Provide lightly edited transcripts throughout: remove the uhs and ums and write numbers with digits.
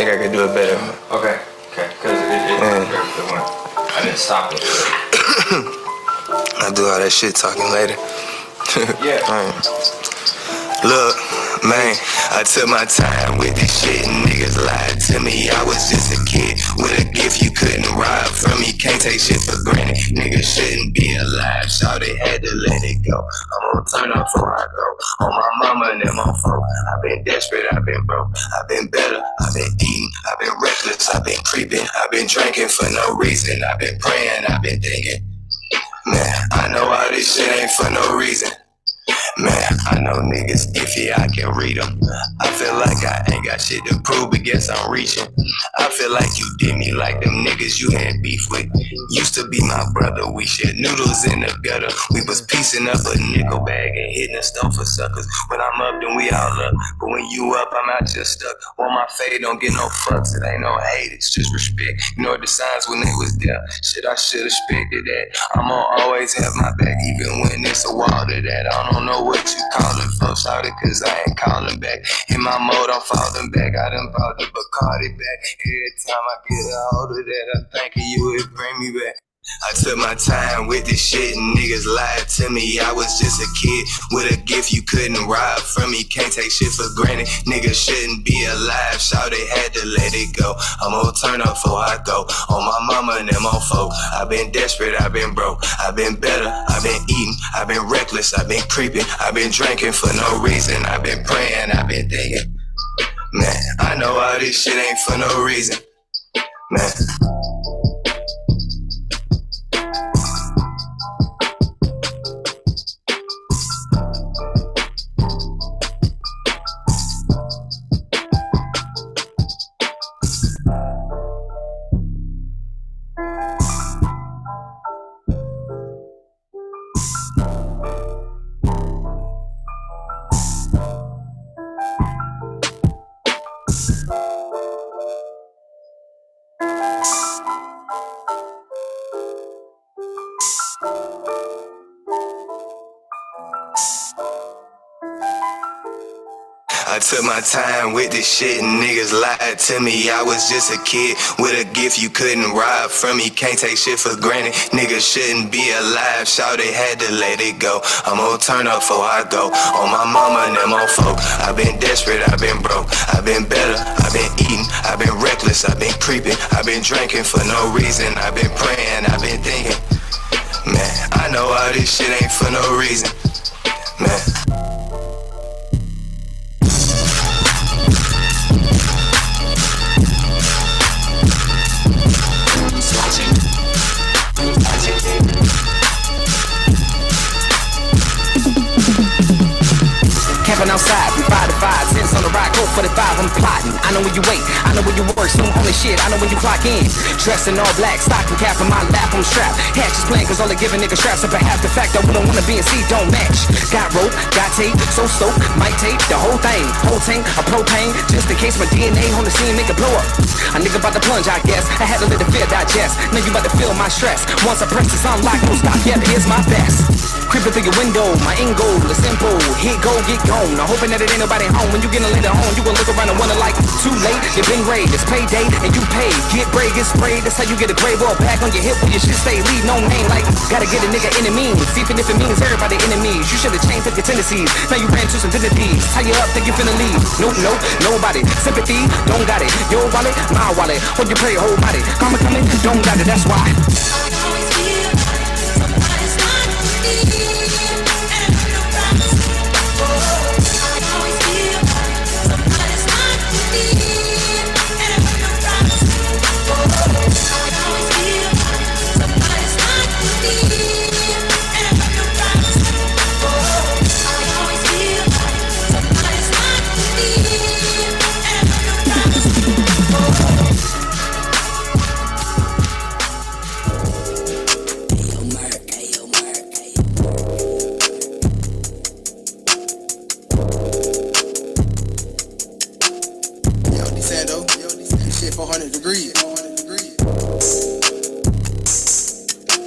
think I could do it better. Okay, because it went. I didn't stop it. I'll do all that shit talking later. Yeah. Look, man, I took my time with this shit and niggas lied to me. I was just a kid with a gift you couldn't rob from me. Can't take shit for granted. Niggas shouldn't be alive. Shawty had to let it go. I'm gonna turn up before I go. On my mama and them on folk. I've been desperate, I've been broke. I've been better, I've been eating. I've been reckless, I've been creeping. I've been drinking for no reason. I've been praying, I've been thinking. Man, I know all this shit ain't for no reason. Man, I know niggas iffy, I can read them. I feel like I ain't got shit to prove, but guess I'm reaching. I feel like you did me like them niggas you had beef with. Used to be my brother, we shared noodles in the gutter. We was piecing up a nickel bag and hitting the stove for suckers. When I'm up, then we all up. But when you up, I'm out just stuck. On my fade, don't get no fucks. It ain't no hate, it's just respect. Ignored the signs when they was there. Shit, I should expected that. I'm gonna always have my back, even when it's a wall to that. I don't know what you callin' for, shawty, cause I ain't callin' back. In my mode, I'm falling back. I done brought the Bacardi back. Every time I get a hold of that, I'm thinking you would bring me back. I took my time with this shit and niggas lied to me. I was just a kid with a gift you couldn't rob from me. Can't take shit for granted. Niggas shouldn't be alive. Shawty had to let it go. I'm gonna turn up before I go. On my mama and them on folk. I've been desperate, I've been broke. I've been better, I've been eating. I've been reckless, I've been creeping. I've been drinking for no reason. I've been praying, I've been thinking. Man, I know all this shit ain't for no reason. Man. I took my time with this shit and niggas lied to me. I was just a kid with a gift you couldn't rob from me. Can't take shit for granted. Niggas shouldn't be alive. Shawty had to let it go. I'm gonna turn up before I go. On my mama and them on folk. I've been desperate, I've been broke. I've been better, I've been eating. I've been reckless, I've been creeping. I've been drinking for no reason. I've been praying, I've been thinking. Man, I know all this shit ain't for no reason. Man. Camping outside, we 5 to 5, cents on the rock, go 45, I'm plotting. I know when you wait, I know when you work, so only shit, I know when you clock in. Dressed in all black, stocking cap in my lap, I'm strapped. Hatch is playing cause all they giving niggas straps up and half the fact that we don't wanna be in C don't match. Got rope, got tape, so stoked, might tape the whole thing. Whole tank of propane, just in case my DNA on the scene make it blow up. A nigga about to plunge, I guess, I had to let the fear digest. Now you about to feel my stress. Once I press this unlock, don't stop, yeah, here's my best. Creeping through your window, my end goal is simple. Hit go, get gone. I'm hoping that it ain't nobody home. When you get later on, you gon' look around and wonder like, too late, you been raid. It's payday and you pay. Get brave, get sprayed. That's how you get a gray wall back on your hip where your shit stay. Leave no name like, gotta get a nigga enemies. Even if it means everybody enemies. You should've changed up your tendencies. Now you ran to some dignities. Tie you up, think you finna leave. Nope, nobody. Sympathy, don't got it. Your wallet, my wallet. Hold your pray, hold mighty. Coming, don't got it, that's why.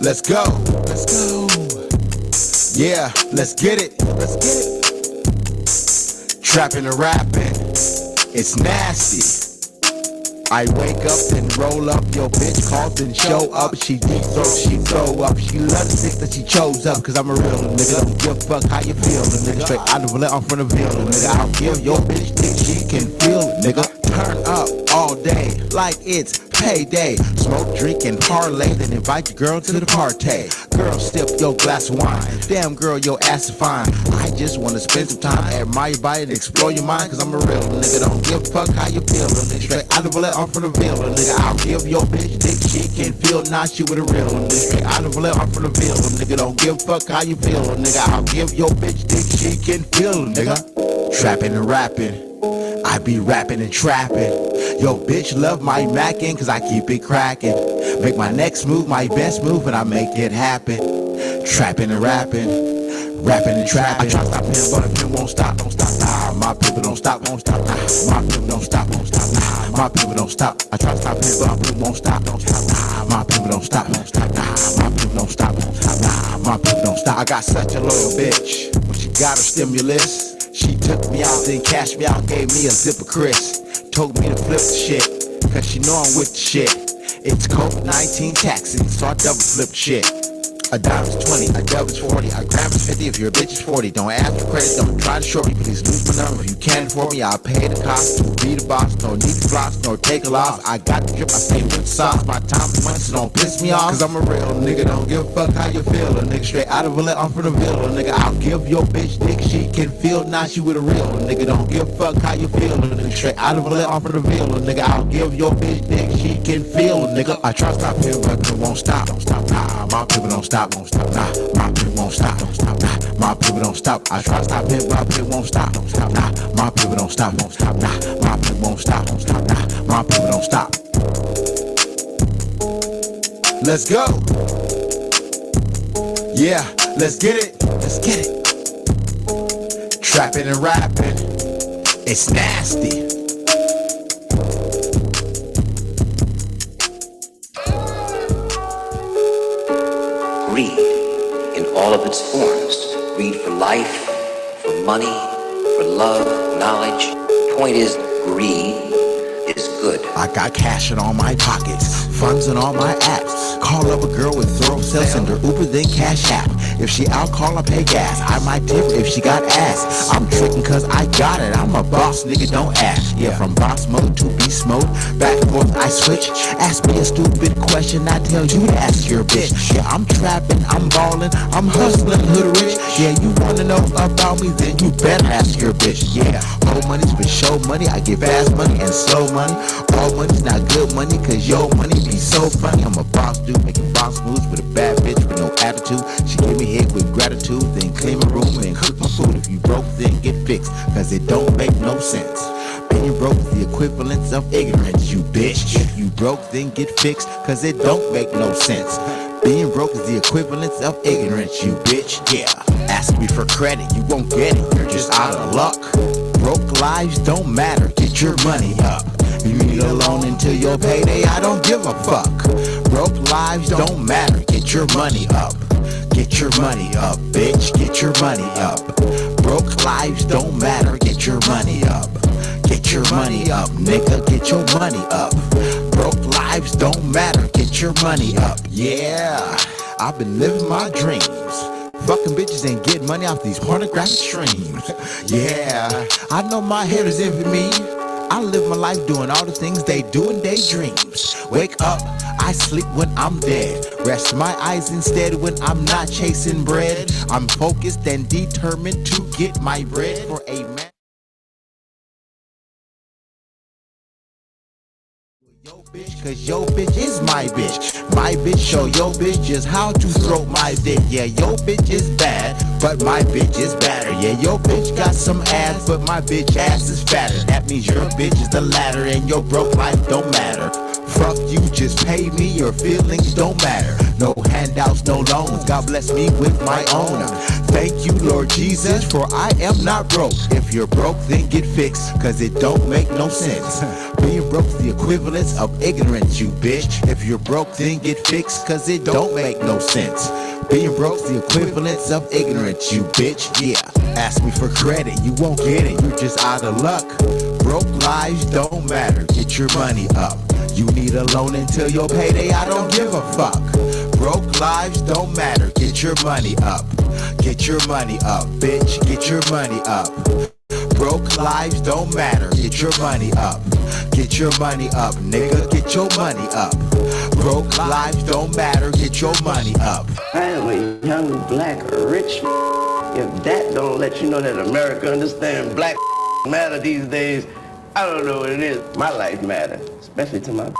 Let's go. Let's go. Yeah, let's get it. Let's get it. Trapping and rapping. It's nasty. I wake up and roll up, your bitch calls and show up. She deep throat, she throw up. She love the dick that she chose up. Cause I'm a real nigga, don't give a fuck how you feel, nigga. Straight out of the I'm from the Ville, nigga. I'll give your bitch dick, she can feel it, nigga. Turn up all day like it's payday. Smoke, drink, and parlay, then invite your girl to the party. Girl, sip your glass of wine. Damn girl, your ass is fine. I just wanna spend some time, admire your body and explore your mind. Cause I'm a real nigga, don't give a fuck how you feel, nigga. Straight out of the I'm from the Ville, nigga. I'll give your bitch dick, she can feel not you with a real nigga. Straight out of the I'm from the Ville, nigga. Don't give a fuck how you feel, nigga. I'll give your bitch dick, she can feel, nigga. Trapping and rapping, I be rapping and trapping. Yo, bitch love my mackin' cause I keep it crackin'. Make my next move my best move and I make it happen. Trapping and rapping, rapping and trapping. I try to stop him but the pen won't stop, don't stop. Nah, my people don't stop, won't stop. Nah, my people don't stop, won't stop. Nah, my people don't stop. I try to stop him but the pen won't stop, don't stop. Nah, my people don't stop, won't stop. Nah, my people don't stop, won't stop. Nah, my people don't stop. I got such a loyal bitch, when she got her stimulus, she took me out, then cashed me out, gave me a zip of Chris. Told me to flip the shit, cause she know I'm with the shit. It's COVID-19 taxing, so I double flip shit. A dime is 20, a dub is 40, a gram is 50 if your bitch is 40. Don't ask for credit, don't try to short me, please lose my number. If you can't afford me, I'll pay the cost. To be the boss, no need to floss, no take a loss. I got the drip, I stay with the sauce. My time is money, so don't piss me off. Cause I'm a real nigga, don't give a fuck how you feel. A nigga straight out of the I'm from the Ville, nigga. I'll give your bitch dick, she can feel not you with a real nigga. Don't give a fuck how you feel. A nigga straight out of the I'm from the Ville, nigga. I'll give your bitch dick, she can feel, nigga. I try to stop him, but it won't stop, don't stop. Nah, my people don't stop, won't stop. Nah, my people won't stop, don't stop. Nah, my people don't stop. I try to stop him, but it won't stop, don't stop. Nah, my people don't stop, won't stop. Nah, my people won't stop, don't stop. Nah, my people don't stop. Let's go. Yeah, let's get it. Let's get it. Trapping and rapping, it's nasty. Greed in all of its forms. Greed for life, for money, for love, knowledge. The point is, greed is good. I got cash in all my pockets, funds in all my apps. Call up a girl with thorough sales, send her Uber, then Cash App. If she out, call, I pay gas. I might tip if she got ass. I'm tricking cause I got it. I'm a boss, nigga, don't ask. Yeah, from boss mode to beast mode, back and forth I switch. Ask me a stupid question, I tell you to ask your bitch. Yeah, I'm trapping, I'm ballin', I'm hustling, hood rich. Yeah, you wanna know about me, then you better ask your bitch. Yeah, old money's for show money, I give fast money and slow money. All money's not good money, cause your money be so funny. I'm a boss dude, making boss moves with a bad bitch with no attitude. She give me head with gratitude, then clean my room and cook my food. If you broke, then get fixed, cause it don't make no sense. Being broke is the equivalence of ignorance, you bitch. If you broke, then get fixed, cause it don't make no sense. Being broke is the equivalence of ignorance, you bitch. Yeah, ask me for credit, you won't get it, you're just out of luck. Broke lives don't matter, get your money up. You need a loan until your payday, I don't give a fuck. Broke lives don't matter, get your money up. Get your money up, bitch, get your money up. Broke lives don't matter, get your money up. Get your money up, nigga, get your money up. Broke lives don't matter, get your money up. Yeah, I've been living my dreams. Fucking bitches and getting money off these pornographic streams. Yeah, I know my haters envy me. I live my life doing all the things they do in daydreams. Wake up, I sleep when I'm dead. Rest my eyes instead when I'm not chasing bread. I'm focused and determined to get my bread for a man. Yo bitch, cause yo bitch is my bitch. My bitch show yo bitch just how to throw my dick. Yeah, yo bitch is bad, but my bitch is badder. Yeah, yo bitch got some ass, but my bitch ass is fatter. That means your bitch is the latter and your broke life don't matter. Fuck you, just pay me, your feelings don't matter. No handouts, no loans, God bless me with my own. Thank you, Lord Jesus, for I am not broke. If you're broke, then get fixed, cause it don't make no sense. Being broke is the equivalence of ignorance, you bitch. If you're broke, then get fixed, cause it don't make no sense. Being broke is the equivalence of ignorance, you bitch. Yeah, ask me for credit, you won't get it, you're just out of luck. Broke lives don't matter, get your money up. You need a loan until your payday, I don't give a fuck. Broke lives don't matter, get your money up. Get your money up, bitch, get your money up. Broke lives don't matter, get your money up. Get your money up, nigga, get your money up. Broke lives don't matter, get your money up. I am a young black rich. If that don't let you know that America understands black matter these days, I don't know what it is. My life matter, especially to my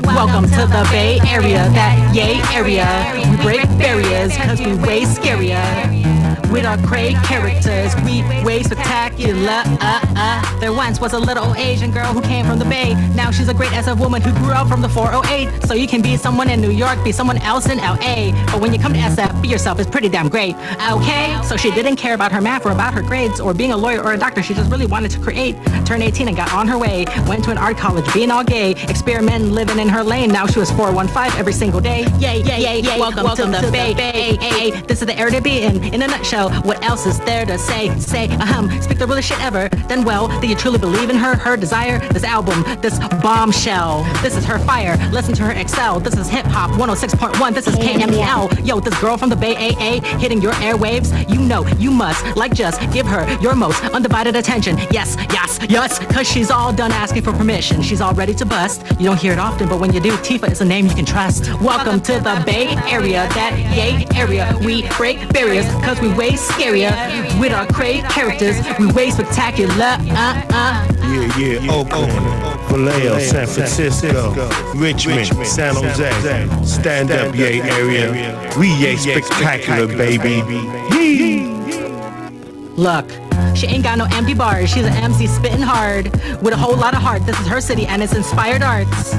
Welcome to the Bay Area, that yay area. We break barriers cause we way scarier. With our great characters, we way spectacular. There once was a little Asian girl who came from the Bay. Now she's a great SF woman who grew up from the 408. So you can be someone in New York, be someone else in LA. But when you come to SF, be yourself is pretty damn great. Okay, so she didn't care about her math or about her grades or being a lawyer or a doctor. She just really wanted to create. Turned 18 and got on her way. Went to an art college, being all gay. Experimenting, living in her lane. Now she was 415 every single day. Yay, yay, yay, yay. Welcome to the Bay. This is the air to be in a nutshell. What else is there to say? Speak the realest shit ever. Then well, do you truly believe in her desire? This album, this bombshell. This is her fire. Listen to her excel. This is hip hop 106.1. This is KMEL. Yo, this girl from the Bay AA hitting your airwaves. You know, you must, like, just give her your most undivided attention. Yes, yes, yes, cause she's all done asking for permission. She's all ready to bust. You don't hear it often, but when you do, Tifa is a name you can trust. Welcome to the Bay Area, that yay area. We break barriers cause we way scarier. With our great characters, we way spectacular. Yeah, Oakland, Vallejo, San Francisco, Richmond, San Jose. Stand up, yay area. We yay spectacular, baby. Look, she ain't got no empty bars. She's an MC spitting hard with a whole lot of heart. This is her city and it's inspired arts.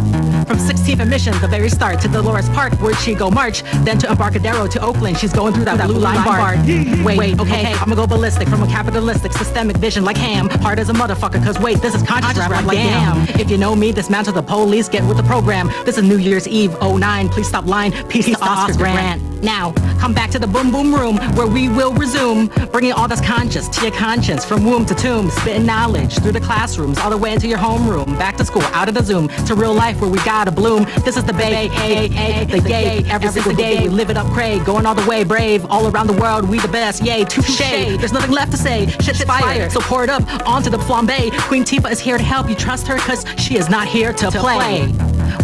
From 16th and Mission, the very start, to Dolores Park, where'd she go march? Then to Embarcadero, to Oakland, she's going through that blue line bar. Wait, okay, I'ma go ballistic from a capitalistic systemic vision like ham. Hard as a motherfucker, cause wait, this is conscious rap like damn. If you know me, dismantle the police, get with the program. This is New Year's Eve, 09, please stop lying, peace to Oscar Grant. Now, come back to the boom boom room where we will resume, bringing all that's conscious to your conscience, from womb to tomb, spitting knowledge through the classrooms, all the way into your homeroom, back to school, out of the Zoom, to real life where we gotta bloom. This is the Bay, the yay, every single day we live it up, cray, going all the way, brave, all around the world, we the best, yay, touche. There's nothing left to say, shit's fire, so pour it up onto the flambe. Queen Tifa is here to help you, trust her, cause she is not here to play.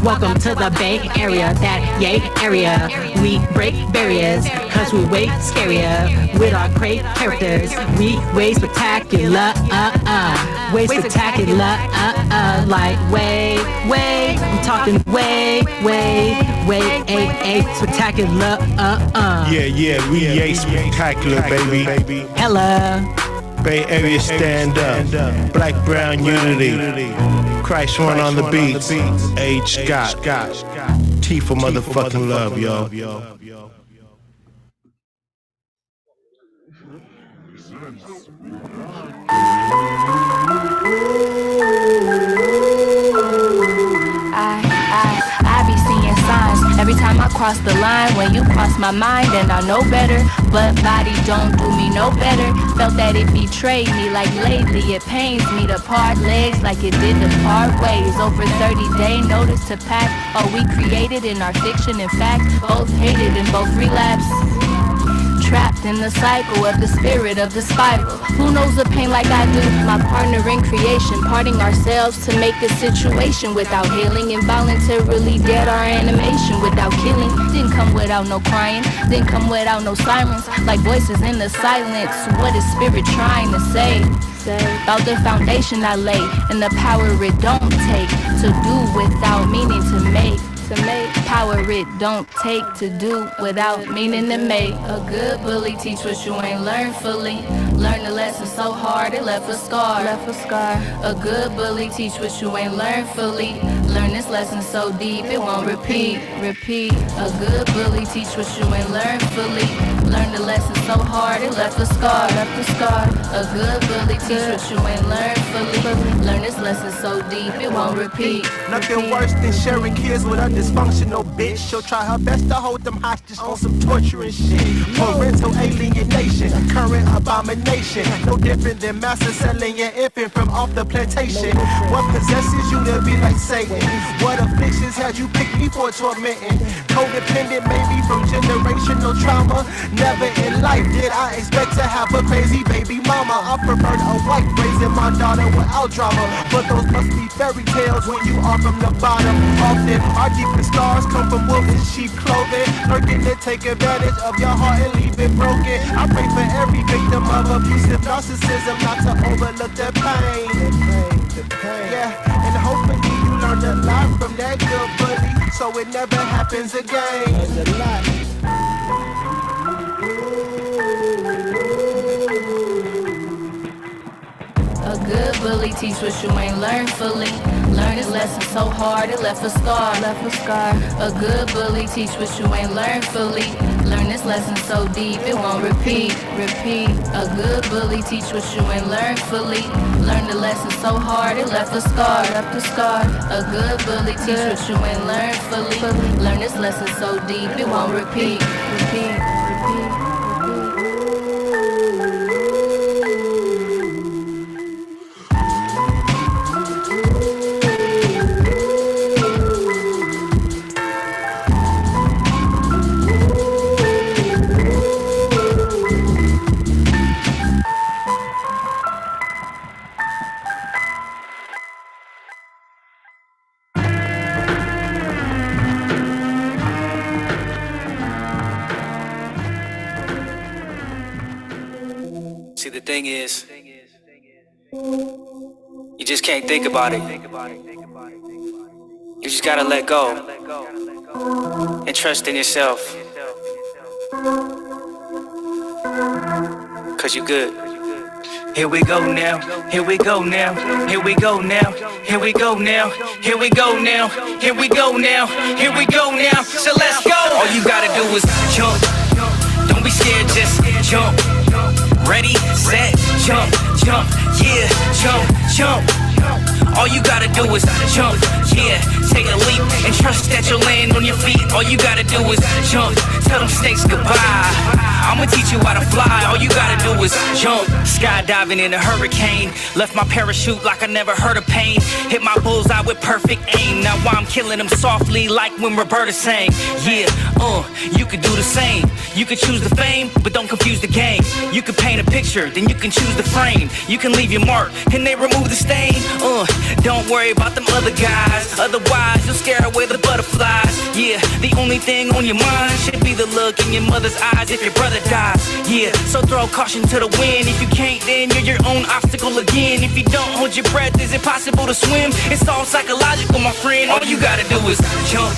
Welcome to the Bay Area, that yay area. We break barriers, cause we way scarier. With our great characters, we way spectacular, way spectacular, like way, I'm talking way, spectacular, Yeah, we yay spectacular, baby. Hella. Bay Area stand up, black brown unity. Christ one on the beats, H. Scott, T for motherfucking love, yo. I be seeing signs every time I cross the line. When you cross my mind and I know better, but body don't do me no better. Felt that it betrayed me like lately. It pains me to part legs like it did to part ways. Over 30-day notice to pack. All we created in our fiction, in fact, both hated and both relapsed. Trapped in the cycle of the spirit of the spiral. Who knows the pain like I do? My partner in creation, parting ourselves to make a situation without healing. Involuntarily dead our animation without killing. Didn't come without no crying, didn't come without no sirens. Like voices in the silence, what is spirit trying to say? About the foundation I lay and the power it don't take to do without meaning to make. Power it don't take to do without meaning to make. A good bully teach what you ain't learned fully. Learn the lesson so hard it left a scar. A good bully teach what you ain't learned fully. Learn this this lesson so deep it won't repeat. A good bully teach what you ain't learned fully. Learn the lesson so hard it left a scar. A good bully teach what you ain't learned fully. Learn this lesson so deep it won't repeat. Nothing worse than sharing kids with a dysfunctional bitch. She'll try her best to hold them hostage on some torture and shit. Parental alienation, current abomination. No different than master selling your infant from off the plantation. What possesses you to be like Satan? What afflictions had you picked me for tormenting? Codependent maybe from generational trauma. Never in life did I expect to have a crazy baby mama. I preferred a white raising my daughter without drama. But those must be fairy tales when you are from the bottom. Often our deepest scars come from wolves in sheep clothing, lurking to take advantage of your heart and leave it broken. I pray for every victim of abusive narcissism not to overlook their pain. Yeah, and hopefully you learned a lot from that good bully, so it never happens again. A good bully teach what you ain't learned fully. Learn this lesson so hard it left a scar. A good bully teach what you ain't learned fully. Learn this lesson so deep it won't repeat. A good bully teach what you ain't learned fully. Learn the lesson so hard it left a scar. A good bully teach what you ain't learned fully. Learn this lesson so deep it won't repeat. See, the thing is, you just can't think about it. You just gotta let go and trust in yourself. Cause you good. Here we go now, here we go now, here we go now, here we go now, here we go now, here we go now, here we go now, so let's go. All you gotta do is jump, don't be scared, just jump. Ready, set, jump, jump, yeah, jump, jump. All you gotta do is jump, yeah, take a leap and trust that you'll land on your feet. All you gotta do is jump, tell them snakes goodbye. I'ma teach you how to fly, all you gotta do is jump. Skydiving in a hurricane, left my parachute like I never heard of pain. Hit my bullseye with perfect aim, now I'm killing them softly like when Roberta sang. Yeah, you could do the same. You could choose the fame, but don't confuse the game. You could paint a picture, then you can choose the frame. You can leave your mark, and they remove the stain. Don't worry about them other guys, otherwise you'll scare away the butterflies. Yeah, the only thing on your mind should be the look in your mother's eyes if your brother dies. Yeah, so throw caution to the wind. If you can't, then you're your own obstacle again. If you don't hold your breath, is it possible to swim? It's all psychological, my friend. All you gotta do is jump.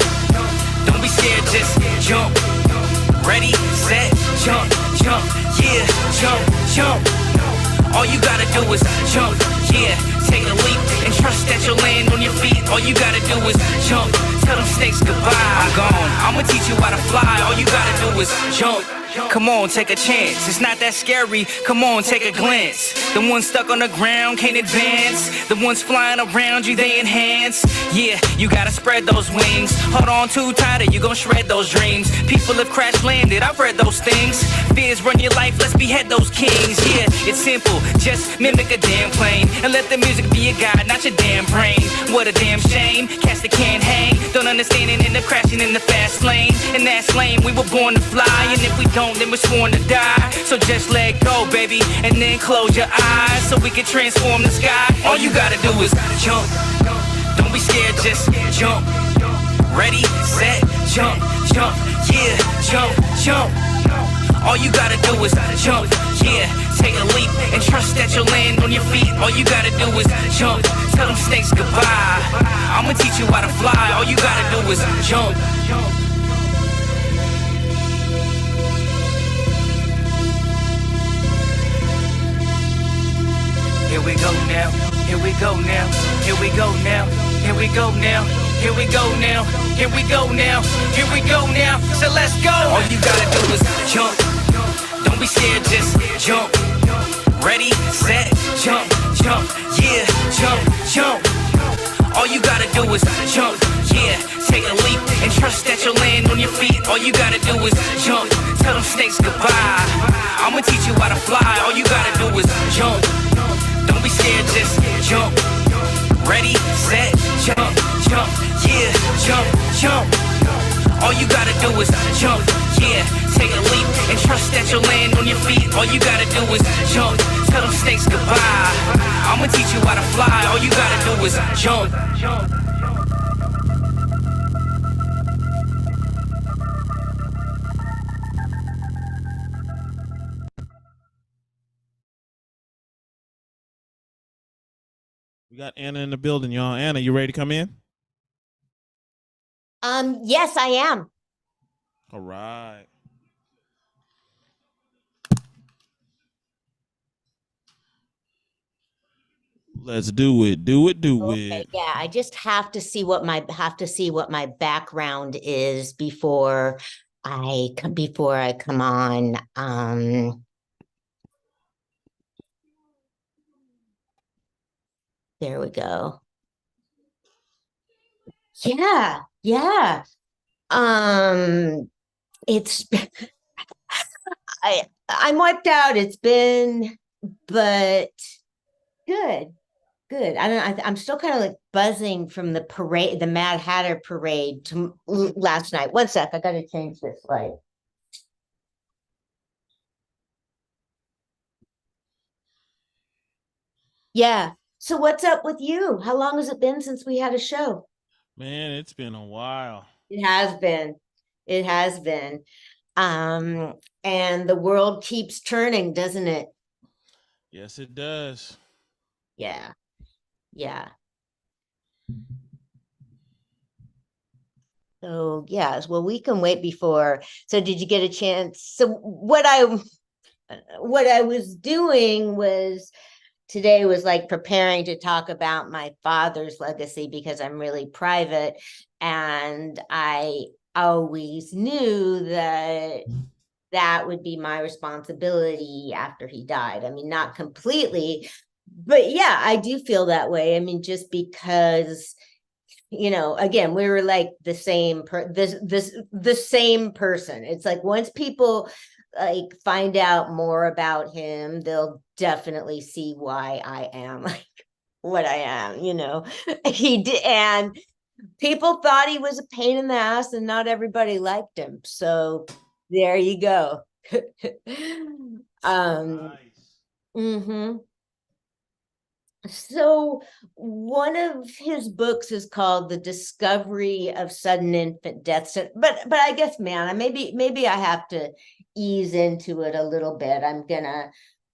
Don't be scared, just jump. Ready, set, jump, jump, yeah, jump, jump. All you gotta do is jump, yeah, take a leap and trust that you'll land on your feet. All you gotta do is jump, tell them snakes goodbye. I'm gone, I'ma teach you how to fly. All you gotta do is jump. Come on, take a chance. It's not that scary. Come on, take a glance. The ones stuck on the ground can't advance. The ones flying around you, they enhance. Yeah, you gotta spread those wings. Hold on too tight or you gon' shred those dreams. People have crash landed, I've read those things. Fears run your life, let's behead those kings. Yeah, it's simple, just mimic a damn plane. And let the music be your guide, not your damn brain. What a damn shame, cats that can't hang. Don't understand it, end up crashing in the fast lane. In that lane, we were born to fly. And if we don't, then we're sworn to die. So just let go, baby, and then close your eyes so we can transform the sky. All you gotta do is jump. Don't be scared, just jump. Ready, set, jump, jump, yeah, jump, jump. All you gotta do is jump, yeah, take a leap and trust that you'll land on your feet. All you gotta do is jump, tell them snakes goodbye. I'ma teach you how to fly. All you gotta do is jump. Here we go now, here we go now, here we go now, here we go now. here we go now, here we go now, here we go now. So let's go. All you gotta do is jump. Don't be scared, just jump. Ready, set, jump, jump, yeah, jump, jump. All you gotta do is jump, yeah, take a leap and trust that you'll land on your feet. All you gotta do is jump, tell them snakes goodbye. I'ma teach you how to fly. All you gotta do is jump. Don't be scared, just jump. Ready, set, jump, jump, yeah, jump, jump. All you gotta do is jump, yeah, take a leap and trust that you'll land on your feet. All you gotta do is jump, tell them snakes goodbye. I'ma teach you how to fly. All you gotta do is jump. We got Anna in the building, y'all. Anna, you ready to come in? Yes, I am. All right. Let's do it. Do it. Do Okay, it. yeah, I just have to see what my background is before I come on. There we go. Yeah, yeah. It's I'm wiped out. It's been, but good. Good. I'm still kind of like buzzing from the parade, the Mad Hatter parade last night. One sec, I gotta change this light. Yeah. So what's up with you? How long has it been since we had a show? Man, it's been a while. It has been. It has been. And the world keeps turning, doesn't it? Yes, it does. Yeah. Yeah. So yes, well, we can wait before. So did you get a chance? So what I was doing was today was like preparing to talk about my father's legacy because I'm really private, and I always knew that that would be my responsibility after he died. I mean, not completely, but yeah, I do feel that way. I mean, just because, you know, again, we were like the same the same person. It's like once people like find out more about him, they'll definitely see why I am like what I am, you know. He did, and people thought he was a pain in the ass and not everybody liked him. So there you go. So one of his books is called The Discovery of Sudden Infant Death. But I guess, man, maybe I have to ease into it a little bit. I'm gonna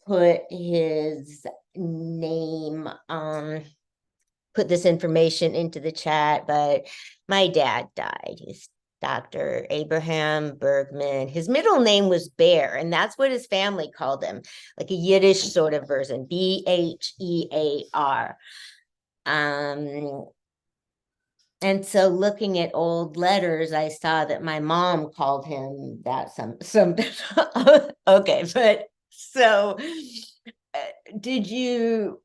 put his name, put this information into the chat, but my dad died. He's Dr. Abraham Bergman. His middle name was Bear, and that's what his family called him, like a Yiddish sort of version, Bhear. And so looking at old letters, I saw that my mom called him that some okay, but so did you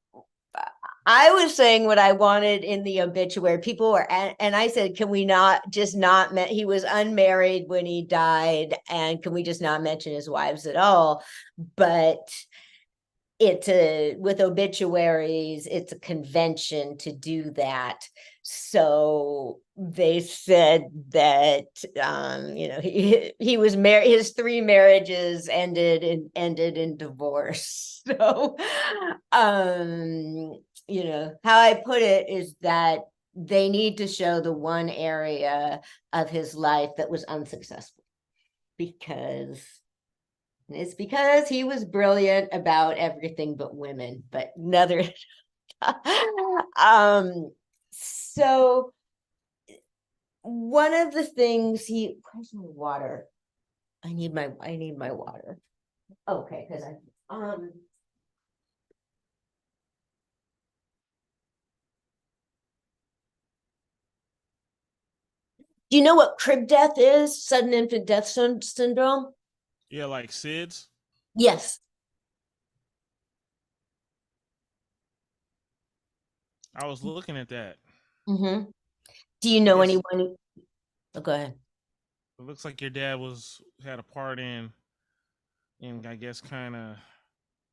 I was saying what I wanted in the obituary. People were, and I said, can we not just not, he was unmarried when he died, and can we just not mention his wives at all? But with obituaries, it's a convention to do that. So they said that, you know, he was married, his 3 marriages ended in divorce. So, you know, how I put it is that they need to show the one area of his life that was unsuccessful, because he was brilliant about everything but women, but another. So one of the things where's my water? I need my water. Okay, because Do you know what crib death is? Sudden infant death syndrome? Yeah, like SIDS. Yes. I was looking at that. Mm-hmm. Do you know Yes. anyone who, oh, go ahead. It looks like your dad had a part in I guess kind of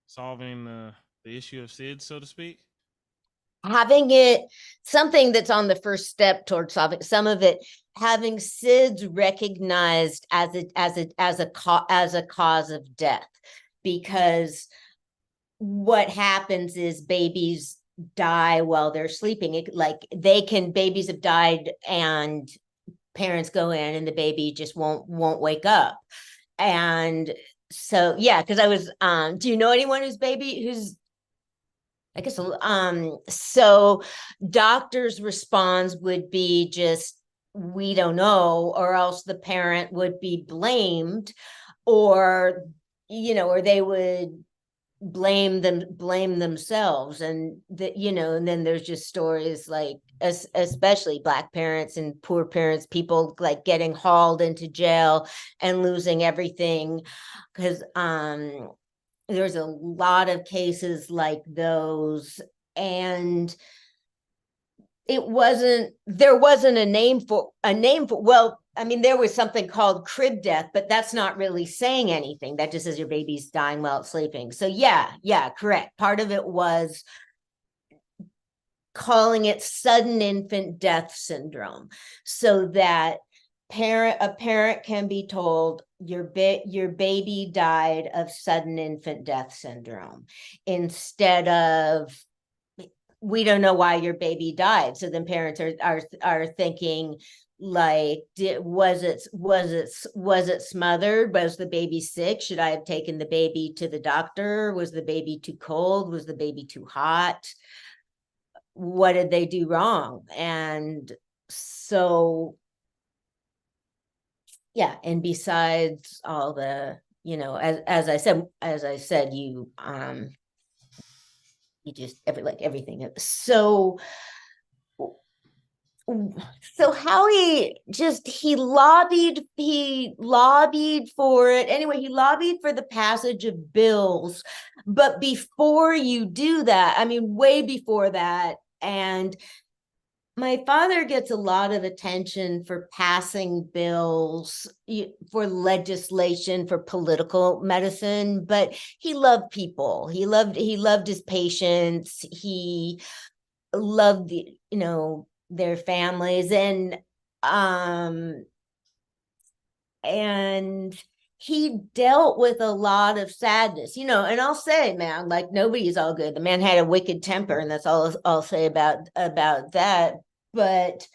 solving the issue of SIDS, so to speak. Having it, something that's on the first step towards solving some of it, having SIDS recognized as a cause of death, because what happens is babies die while they're sleeping. Babies have died and parents go in and the baby just won't wake up. And so, yeah, because I was, do you know anyone who's I guess, so doctor's response would be just, we don't know, or else the parent would be blamed, or, or they would blame themselves. And and then there's just stories like, especially Black parents and poor parents, people like getting hauled into jail and losing everything, because there's a lot of cases like those. And there wasn't a name for, well, I mean, there was something called crib death, but that's not really saying anything. That just says your baby's dying while it's sleeping. So yeah, correct. Part of it was calling it sudden infant death syndrome, so that a parent can be told your baby died of sudden infant death syndrome, instead of, we don't know why your baby died. So then parents are thinking like, was it smothered? Was the baby sick? Should I have taken the baby to the doctor? Was the baby too cold? Was the baby too hot? What did they do wrong? And so, yeah, and besides all the, as I said, you just everything. So Howie he lobbied for it. Anyway, he lobbied for the passage of bills. But before you do that, I mean, way before that, and my father gets a lot of attention for passing bills, for legislation, for political medicine, but he loved people. He loved his patients. He loved their families, and he dealt with a lot of sadness, and I'll say, man, like, nobody's all good. The man had a wicked temper, and that's all I'll say about that. But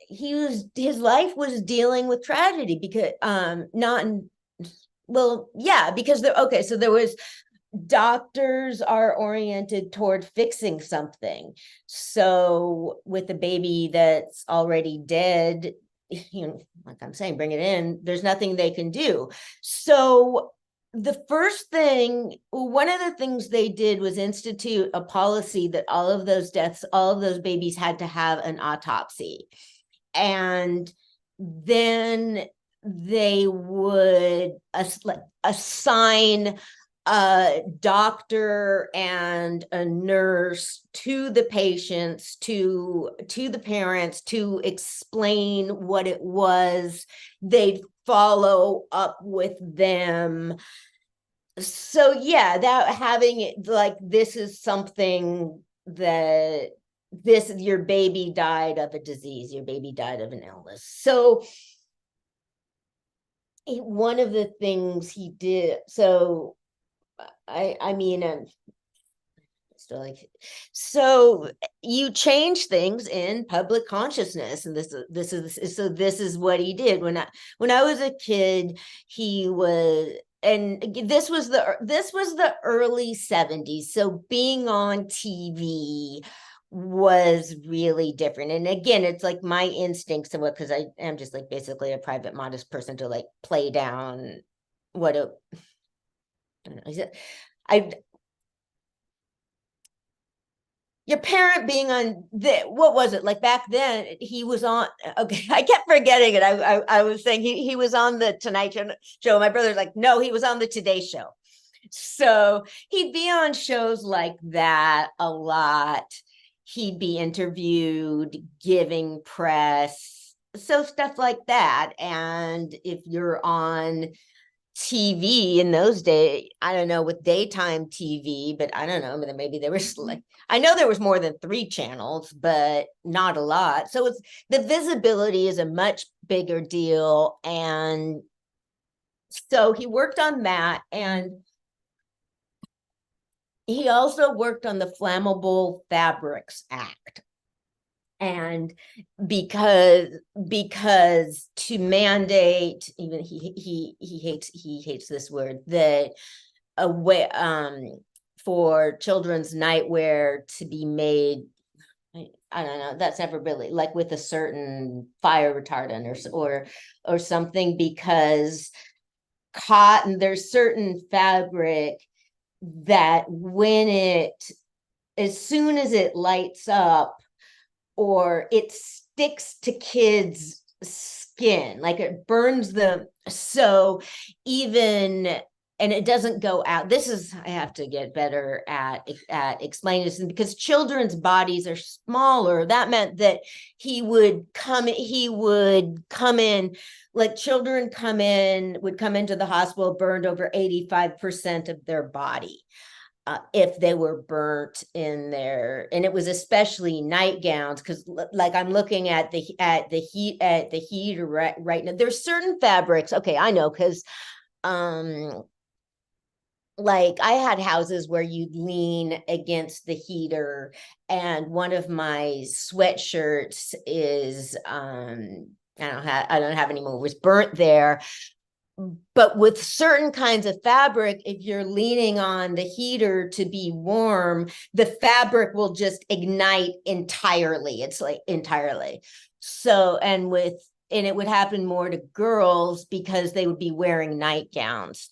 his life was dealing with tragedy, because because there was, doctors are oriented toward fixing something. So with a baby that's already dead, like I'm saying, bring it in, there's nothing they can do. So one of the things they did was institute a policy that all of those babies had to have an autopsy. And then they would assign a doctor and a nurse to the patients, to the parents, to explain what it was. They'd follow up with them. So yeah, that having it like, this is something that your baby died of a disease, your baby died of an illness. So one of the things he did, so I mean, still like, so you change things in public consciousness, and this is what he did. When I was a kid, he was, and this was the early 70s, so being on TV was really different. And again, it's like my instincts, and because I am just like basically a private, modest person, to like play down what a, I don't know, your parent being on what was it like back then? He was on. Okay, I kept forgetting it. I was saying he was on the Tonight Show. My brother's like, no, he was on the Today Show. So he'd be on shows like that a lot. He'd be interviewed, giving press, so stuff like that. And if you're on TV in those days, I don't know, with daytime TV, but I don't know, maybe there was like, I know there was more than 3 channels, but not a lot. So it's the visibility is a much bigger deal. And so he worked on that, and he also worked on the Flammable Fabrics Act. And because to mandate, even he hates this word, that a way for children's nightwear to be made, I don't know, that's never really like with a certain fire retardant or something, because cotton, there's certain fabric that when as soon as it lights up, or it sticks to kids' skin, like it burns them. So even, and it doesn't go out. I have to get better at explaining this, because children's bodies are smaller. That meant that he would come in, like children would come into the hospital burned over 85% of their body. If they were burnt in there, and it was especially nightgowns, because like I'm looking at the heater right now. There's certain fabrics. Okay, I know, because like I had houses where you'd lean against the heater, and one of my sweatshirts is I don't have anymore, was burnt there. But with certain kinds of fabric, if you're leaning on the heater to be warm, the fabric will just ignite entirely. It's like entirely. So, and it would happen more to girls because they would be wearing nightgowns.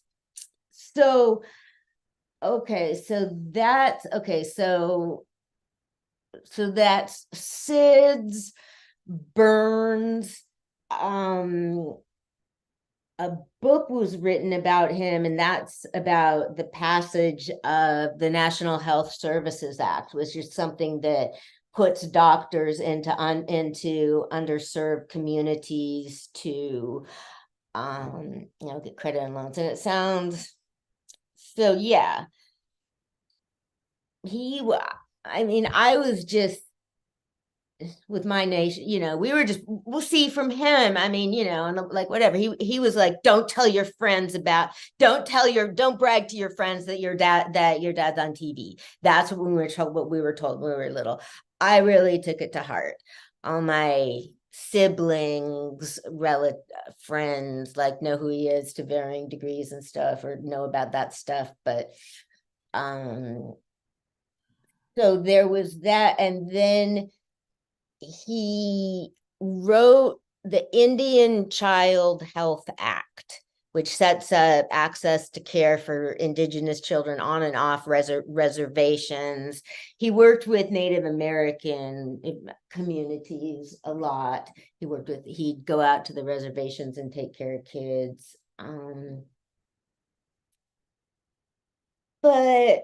So, so that's SIDS, burns, a book was written about him, and that's about the passage of the National Health Services Act, which is something that puts doctors into underserved communities to get credit and loans. And it sounds so, yeah. I was just, with my nation, we'll see from him. And like whatever, he was like, don't tell your friends don't brag to your friends that your dad's on TV. That's what we were told when we were little. I really took it to heart. All my siblings, friends, like know who he is to varying degrees and stuff, or know about that stuff. But so there was that, and then he wrote the Indian Child Health Act, which sets up access to care for indigenous children on and off reservations. He worked with Native American communities a lot. He'd go out to the reservations and take care of kids. But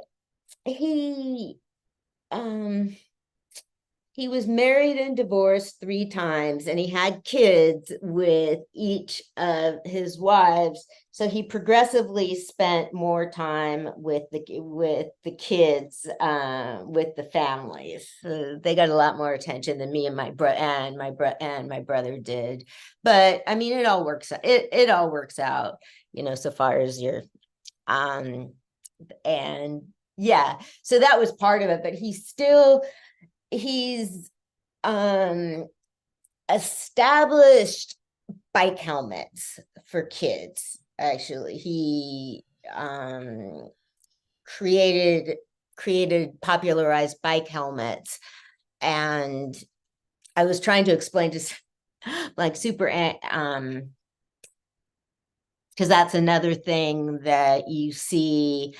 he was married and divorced 3 times, and he had kids with each of his wives. So he progressively spent more time with the kids, with the families. So they got a lot more attention than me and my brother did. But it all works out. It all works out, so far as your and yeah. So that was part of it. But he's established bike helmets for kids. Actually, he popularized bike helmets, and I was trying to explain to like because that's another thing that you see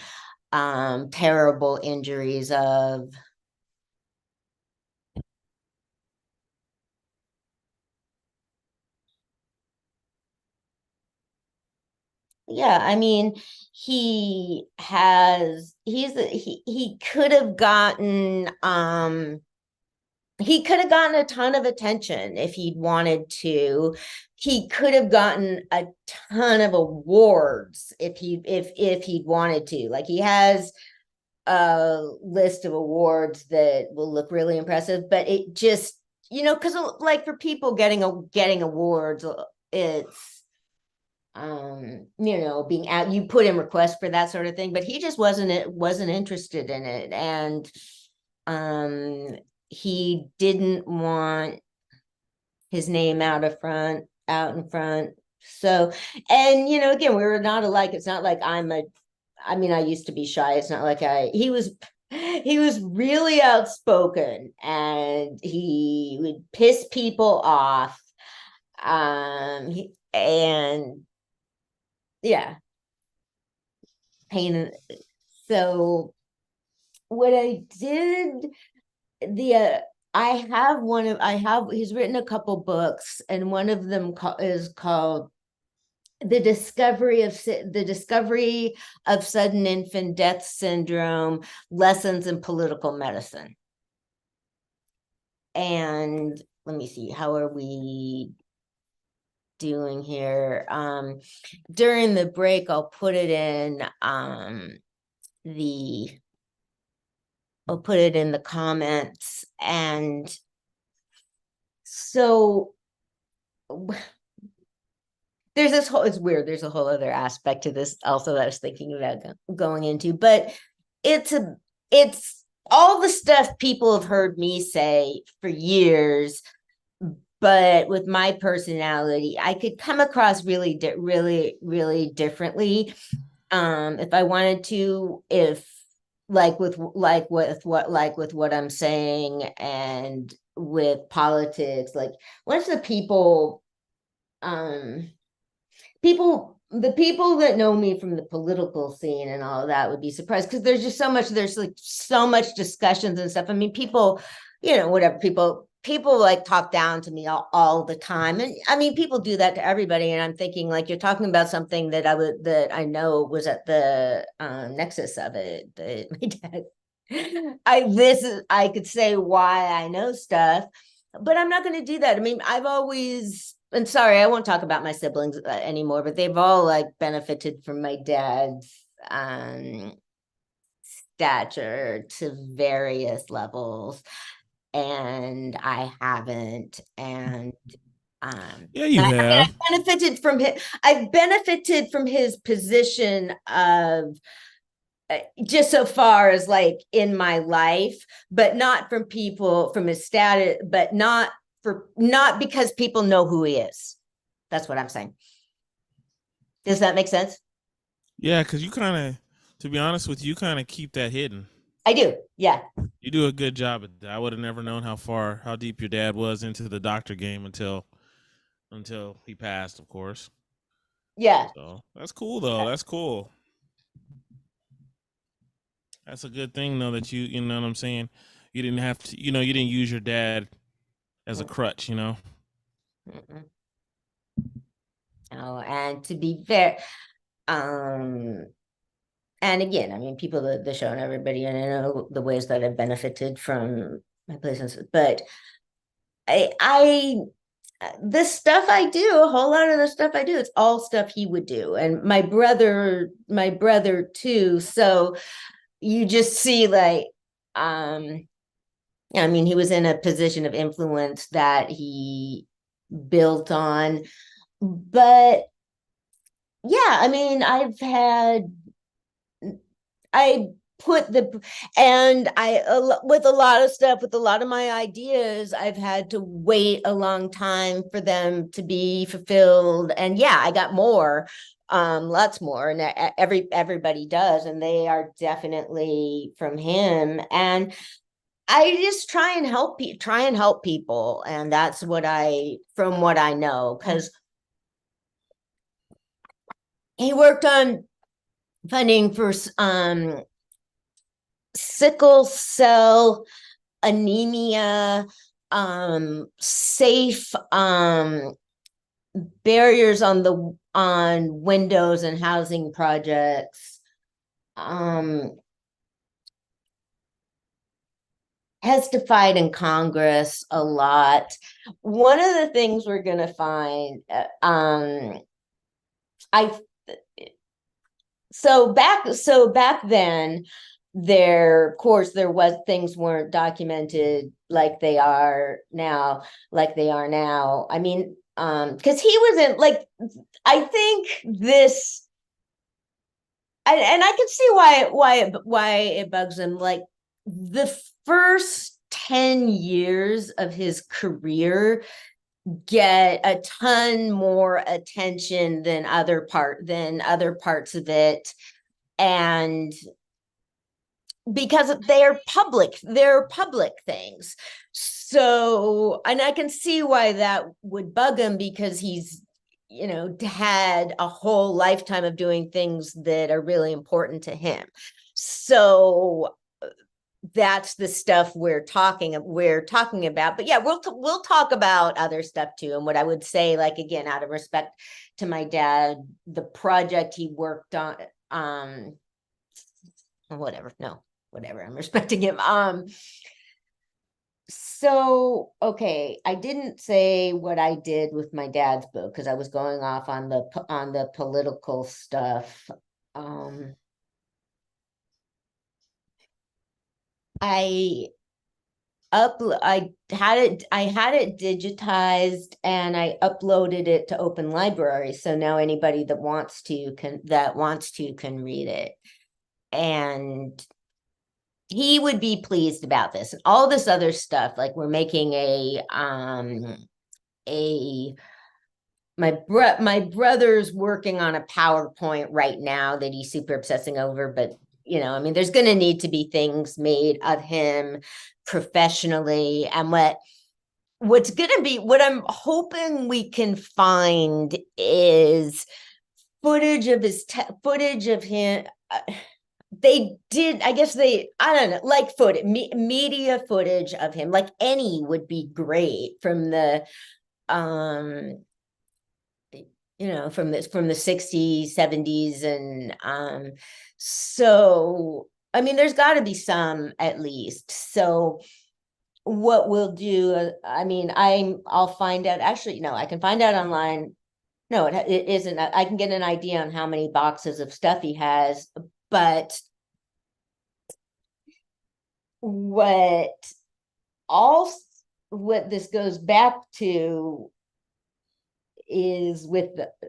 terrible injuries of yeah, I mean, he could have gotten a ton of attention if he'd wanted to. He could have gotten a ton of awards if he'd wanted to. Like, he has a list of awards that will look really impressive, but it just, because like for people getting awards, it's being out, you put in requests for that sort of thing, but he just wasn't interested in it. And he didn't want his name out in front. So, and again, we were not alike. It's not like I used to be shy. It's not like he was really outspoken, and he would piss people off. And yeah, pain. So what I did, he's written a couple books, and one of them is called The Discovery of Sudden Infant Death Syndrome, Lessons in Political Medicine. And let me see, how are we doing here? During the break, I'll put it in the comments. And so it's weird. There's a whole other aspect to this also that I was thinking about going into, but it's all the stuff people have heard me say for years, but with my personality, I could come across really differently. If I wanted to, with what I'm saying, and with politics, like once the people that know me from the political scene and all of that would be surprised, because there's just so much discussions and stuff. I mean, people, people like talk down to me all the time. And I mean, people do that to everybody. And I'm thinking, like, you're talking about something that I know was at the nexus of it. My dad, I could say why I know stuff, but I'm not going to do that. I mean, and sorry, I won't talk about my siblings anymore, but they've all like benefited from my dad's stature to various levels, and I haven't. And yeah, you have. I've benefited from his position of just so far as like in my life, but not from his status, but not because people know who he is. That's what I'm saying. Does that make sense? Yeah, because you kind of, to be honest with you, kind of keep that hidden. I do. Yeah. You do a good job at that. I would have never known how deep your dad was into the doctor game until he passed, of course. Yeah. So that's cool though. Yeah. That's cool. That's a good thing though, that you know what I'm saying? You didn't have to, you didn't use your dad as a crutch, Mm-mm. Oh, and to be fair, and again, I mean, people at the show and everybody, and I know the ways that I've benefited from my places, but this stuff I do, a whole lot of the stuff I do, it's all stuff he would do. And my brother too. So you just see like, I mean, he was in a position of influence that he built on, but yeah, I mean, with a lot of stuff, with a lot of my ideas, I've had to wait a long time for them to be fulfilled. And yeah, I got more, lots more, and everybody does, and they are definitely from him. And I just try and help people, and that's from what I know, because he worked on funding for sickle cell anemia, safe barriers on the on windows and housing projects, testified in Congress a lot. One of the things we're going to find, so back then, of course, there was things weren't documented like they are now. I mean, because he wasn't like, I think this, and I can see why it bugs him. Like the first 10 years of his career get a ton more attention than other parts of it, and because they're public things. So, and I can see why that would bug him, because he's, you know, had a whole lifetime of doing things that are really important to him. So that's the stuff we're talking about. But yeah, we'll talk about other stuff too. And what I would say, like, again, out of respect to my dad, the project he worked on, whatever, I'm respecting him. So, okay, I didn't say what I did with my dad's book because I was going off on the political stuff. I had it digitized and I uploaded it to Open Library. So now anybody that wants to can read it. And he would be pleased about this. And all this other stuff, like we're making my brother's working on a PowerPoint right now that he's super obsessing over, but you know, I mean, there's going to need to be things made of him professionally. And what's going to be, what I'm hoping we can find is footage of him. They did, I guess I don't know, like media footage of him, like any would be great from the, you know, from the 60s, 70s. And so, I mean, there's got to be some at least. So what we'll do, I mean, I'll find out, actually, no, I can find out online. No, it isn't. I can get an idea on how many boxes of stuff he has, but what this goes back to is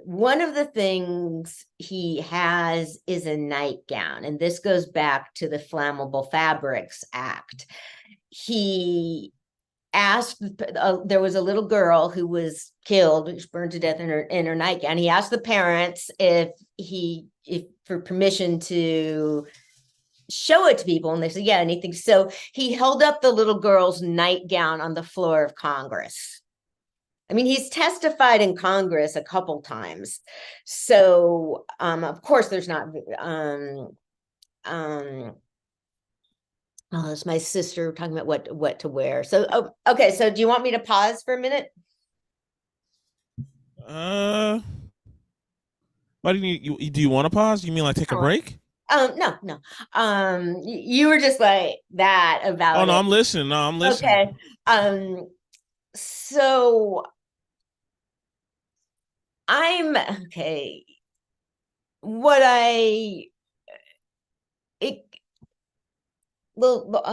one of the things he has is a nightgown, and this goes back to the Flammable Fabrics Act. He asked, there was a little girl who was killed, she burned to death in her nightgown. He asked the parents if for permission to show it to people, and they said, yeah, anything. So he held up the little girl's nightgown on the floor of Congress. I mean, he's testified in Congress a couple times. So, of course, there's not, oh, it's my sister talking about what to wear. So, okay. So do you want me to pause for a minute? Why do you want to pause? You mean like take a break? No. You were just like that about Oh, no, I'm listening. No, I'm listening. Okay. So I'm okay.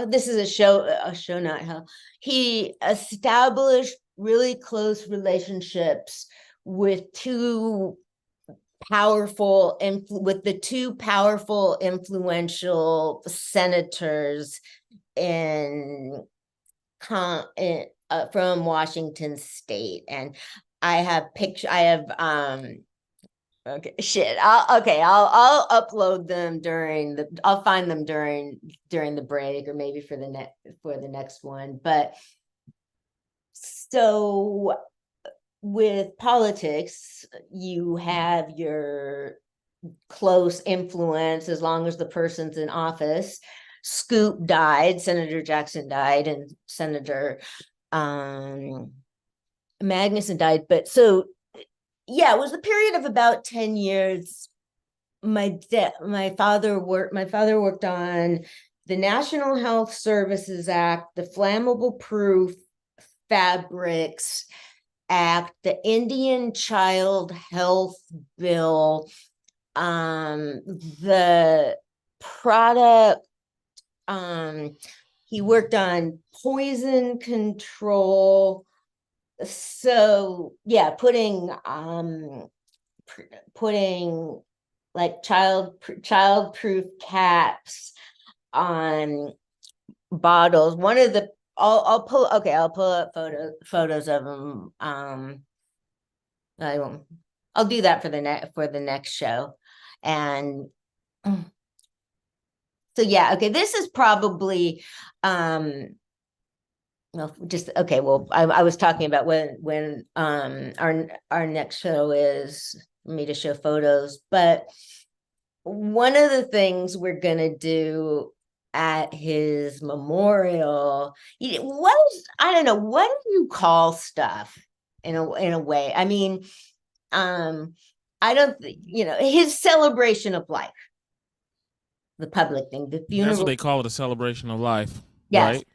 This is a show not how he established really close relationships with the two powerful influential senators from Washington State. And I have okay, shit. I'll upload them I'll find them during the break, or maybe for the next one. But so with politics, you have your close influence as long as the person's in office. Scoop died, Senator Jackson died, and Senator Magnuson died. But so yeah, it was a period of about 10 years. My father worked on the National Health Services Act, the Flammable Proof Fabrics Act, the Indian Child Health Bill, the product, he worked on poison control. So yeah, putting like child-proof caps on bottles. One of the I'll pull up photos of them. I won't. I'll do that for the next show. And so yeah, okay, this is probably well, just okay. Well, I was talking about when our next show is for me to show photos, but one of the things we're gonna do at his memorial, I don't know, what do you call stuff in a way? I mean, I don't, his celebration of life, the public thing, the funeral. That's what they call it, a celebration of life. Yes. Right?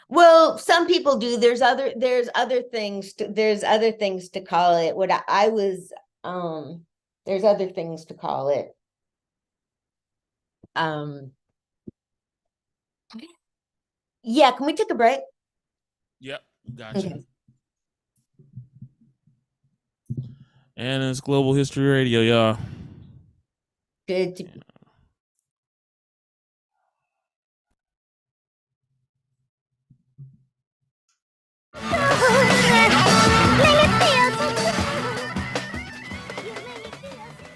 Well, some people do. There's other things to call it. What I was, there's other things to call it. Yeah, can we take a break? Yep, gotcha. Okay. And it's Global History Radio, y'all. Good to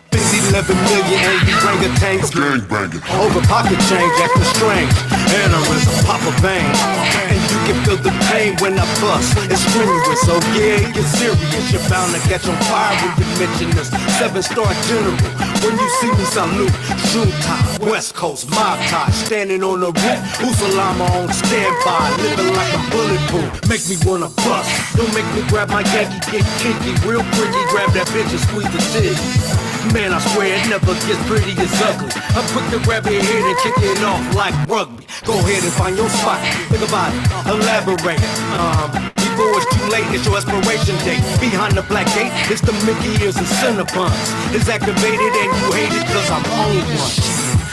Busy 11 million angry orangutans over pocket change acting strange. Aneurysm, pop a vein, and you can feel the pain when I bust. It's strenuous, so yeah, it gets serious. You're bound to catch on fire when you mention this 7-star general. When you see me salute, shoe tie, West Coast mob tie, standing on the roof, Usalama on standby, living like a bulletproof. Make me wanna bust. Don't make me grab my Yankee, get kinky, real pretty, grab that bitch and squeeze the titty. Man, I swear it never gets pretty as ugly. I'm quick to grab your head and kick it off like rugby. Go ahead and find your spot. Think about it, elaborate. Before it's too late, it's your expiration date. Behind the black gate, it's the Mickey ears and Cinnabons. It's activated and you hate it cause I'm on one.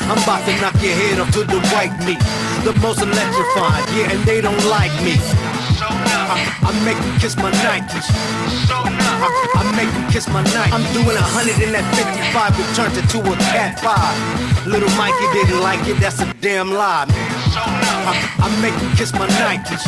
I'm about to knock your head up to the white meat. The most electrifying, yeah, and they don't like me. I make you kiss my Nikes. I make you kiss my Nike. I'm doing 100 in that 55 and turned it to a Cat 5. Little Mikey didn't like it, that's a damn lie, man. I make you kiss my Nikes.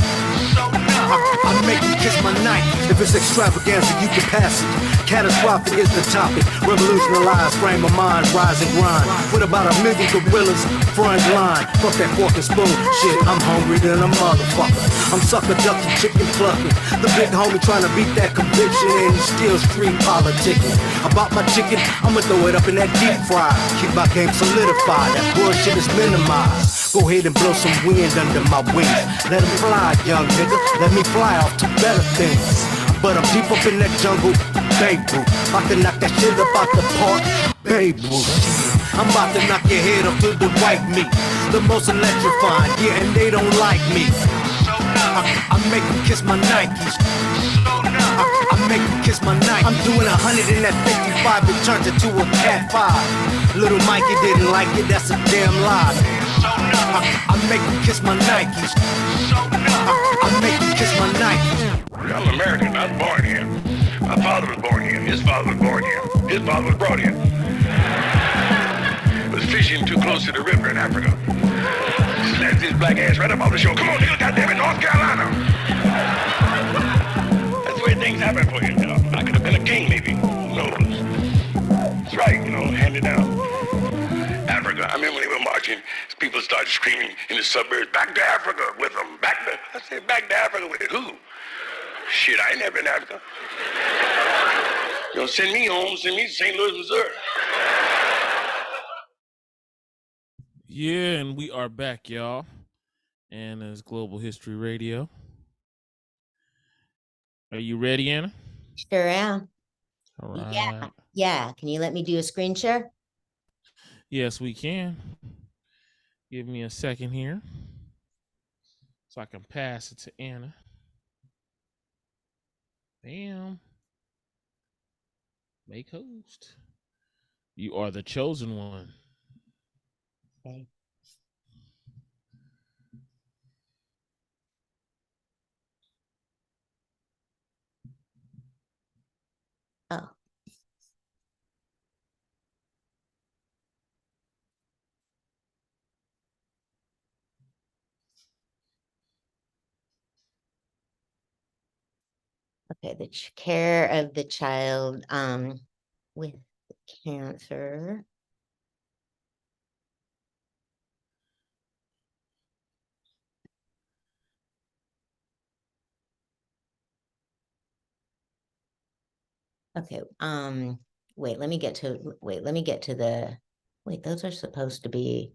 I make you kiss my Nikes. If it's extravaganza, you can pass it. Catastrophic is the topic. Revolutionize frame of mind, rise and grind. With about 1 million gorillas front line. Fuck that fork and spoon shit. I'm hungry than a motherfucker. I'm sucker ducking, chicken plucking. The big homie trying to beat that conviction and he's still street politicking. About my chicken, I'ma throw it up in that deep fry. Keep my game solidified, that bullshit is minimized. Go ahead and blow some wind under my wings. Let them fly, young nigga. Let me fly off to better things. But I'm deep up in that jungle, Babe Ruth. I can knock that shit up out the park, Babe Ruth. I'm about to knock your head up to the white meat. The most electrifying, yeah, and they don't like me. I make them kiss my Nikes. I make them kiss my Nikes. I'm doing 100 in that 55 and turned it to a Cat 5. Little Mikey didn't like it, that's a damn lie. I make them kiss my Nikes. I make them kiss my Nikes. I'm American, not born here. My father was born here. His father was born here. His father was brought here. Was fishing too close to the river in Africa. Slapped his black ass right up off the shore. Come on, nigga, goddamn it, North Carolina. That's the way things happen for you, I could have been a king, maybe. Who knows? That's right, hand it down. Africa. I remember when they were marching, people started screaming in the suburbs, back to Africa with them. I said, back to Africa with it. Who? Shit, I ain't never been to Africa. Send me home, send me to St. Louis, Missouri. Yeah, and we are back, y'all. And it's Global History Radio. Are you ready, Anna? Sure am. All Yeah. right. Yeah. Can you let me do a screen share? Yes, we can. Give me a second here so I can pass it to Anna. Bam. Make host. You are the chosen one. Okay. Oh. Okay, the care of the child with cancer. Okay, wait, let me get to the wait, those are supposed to be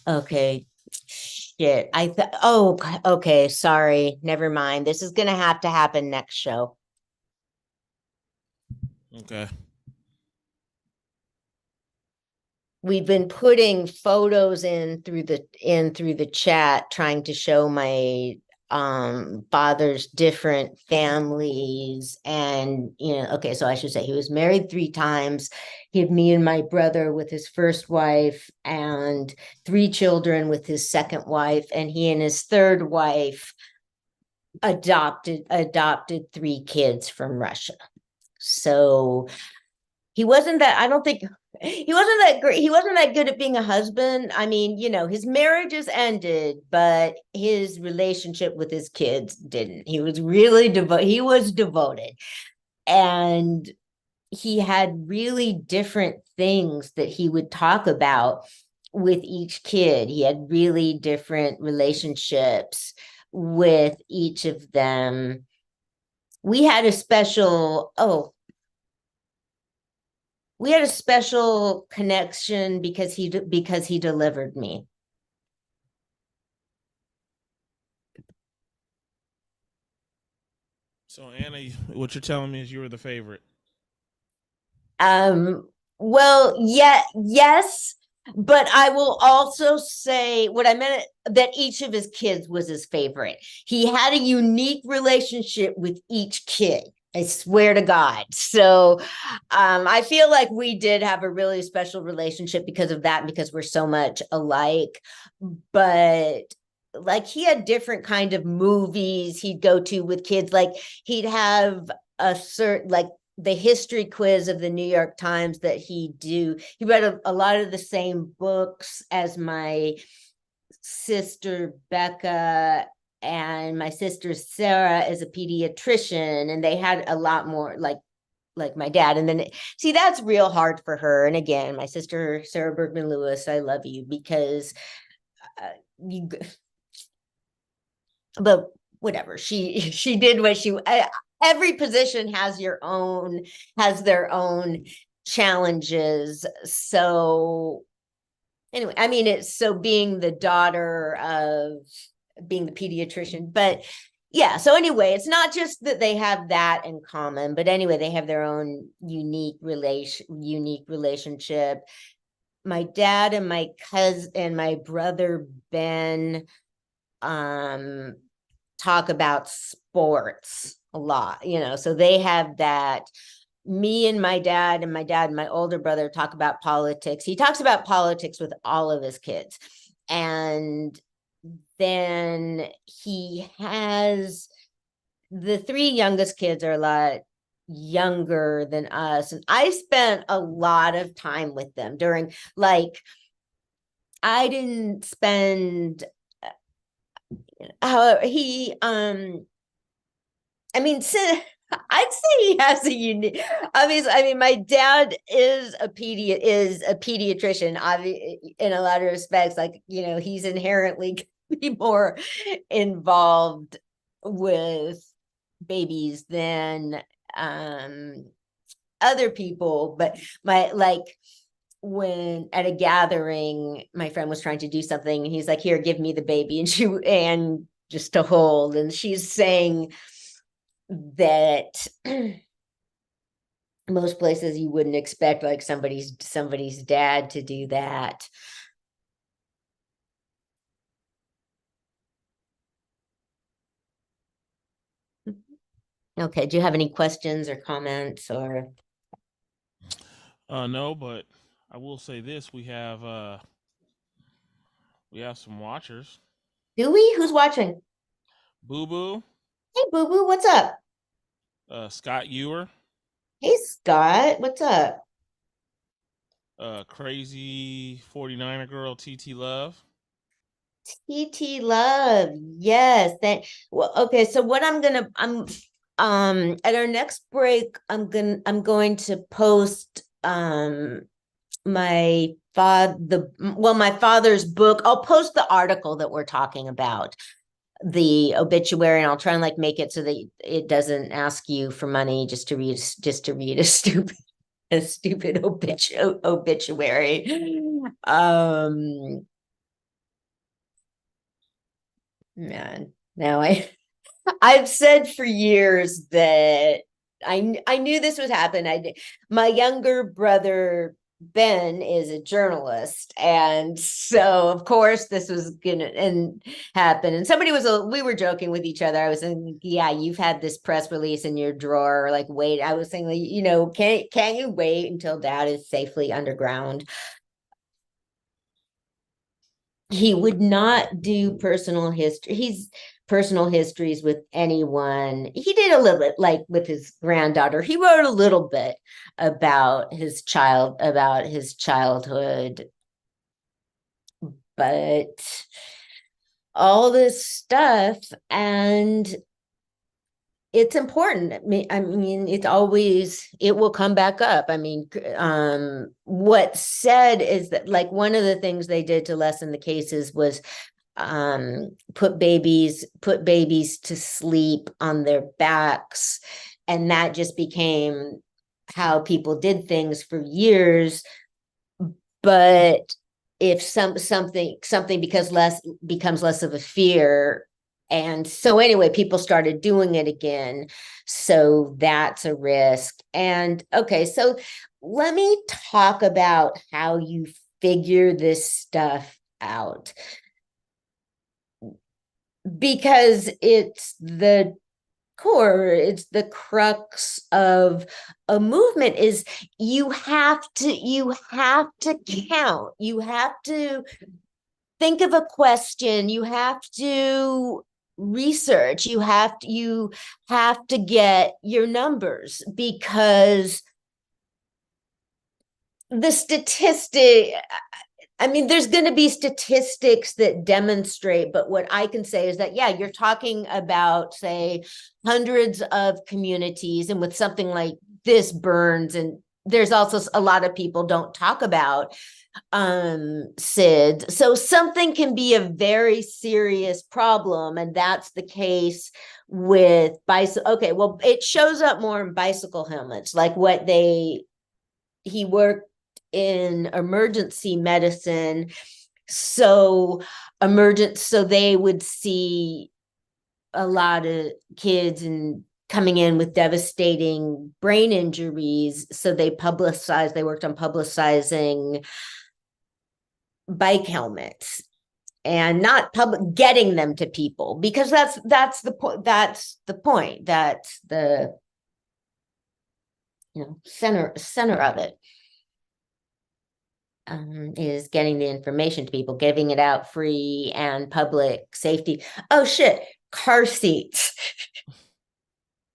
okay. Shit. Okay, sorry. Never mind. This is gonna have to happen next show. Okay. We've been putting photos in through the chat trying to show my father's different families, and okay, so I should say he was married 3 times. He had me and my brother with his first wife and 3 children with his second wife, and he and his third wife adopted 3 kids from Russia. So he wasn't that, I don't think he wasn't that great. He wasn't that good at being a husband. I mean, his marriages ended, but his relationship with his kids didn't. He was really devoted. And he had really different things that he would talk about with each kid. He had really different relationships with each of them. We had a special connection because he delivered me. So Anna, what you're telling me is you were the favorite. Well, yes, but I will also say what I meant, that each of his kids was his favorite. He had a unique relationship with each kid. I swear to God. So I feel like we did have a really special relationship because of that, because we're so much alike. But like, he had different kind of movies he'd go to with kids. Like, he'd have a certain, like, the history quiz of the New York Times that he read a lot of the same books as my sister Becca, and my sister Sarah is a pediatrician, and they had a lot more like my dad. And then see, that's real hard for her. And again, my sister Sarah Bergman Lewis, I love you, because but whatever, she did what every position has their own challenges. So anyway, I mean, it's so being the daughter of being the pediatrician, but yeah. So anyway, it's not just that they have that in common, but anyway, they have their own unique relationship. My dad and my cousin and my brother Ben talk about sports a lot, so they have that. Me and my dad and my older brother talk about politics. He talks about politics with all of his kids. And then he has the 3 youngest kids are a lot younger than us. And I spent a lot of time with them during, like, I didn't spend however he I mean, I'd say he has a unique, obviously. I mean, my dad is a pediatrician, in a lot of respects. Like, he's inherently be more involved with babies than other people. But when at a gathering, my friend was trying to do something, and he's like, "Here, give me the baby," and just to hold, and she's saying that most places you wouldn't expect like somebody's dad to do that. Okay, do you have any questions or comments or? No, but I will say this: we have some watchers. Do we? Who's watching? Boo Boo, Hey, Boo Boo, what's up? Scott Ewer, Hey, Scott, what's up? Crazy 49er girl TT Love. TT Love, yes. Well, okay. So what I'm at our next break, I'm going to post my father's book. I'll post the article that we're talking about, the obituary, and I'll try and like make it so that it doesn't ask you for money just to read a stupid obituary. Man, now I've said for years that I knew this would happen. My younger brother Ben is a journalist, and so of course this was gonna happen. And we were joking with each other. I was saying, yeah, you've had this press release in your drawer. Like, wait, I was saying, like, can't you wait until Dad is safely underground? He would not do personal histories with anyone. He did a little bit, like with his granddaughter. He wrote a little bit about his childhood, but all this stuff, and it's important. I mean, it will come back up. I mean, what's said is that, like, one of the things they did to lessen the cases was put babies to sleep on their backs, and that just became how people did things for years. But if something becomes less of a fear, and so anyway, people started doing it again. So that's a risk. And okay, so let me talk about how you figure this stuff out, because it's the crux of a movement. Is you have to count, you have to think of a question, you have to research, you have to get your numbers, because the statistic, I mean, there's going to be statistics that demonstrate, but what I can say is that, yeah, you're talking about, say, hundreds of communities, and with something like this, Burns, and there's also a lot of people don't talk about SIDS. So something can be a very serious problem, and that's the case with bicycle. Okay, well, it shows up more in bicycle helmets, like he worked in emergency medicine, so they would see a lot of kids coming in with devastating brain injuries, so they worked on publicizing bike helmets and not getting them to people, because that's the point. That's the center of it. Is getting the information to people, giving it out free, and public safety. Oh shit, car seats.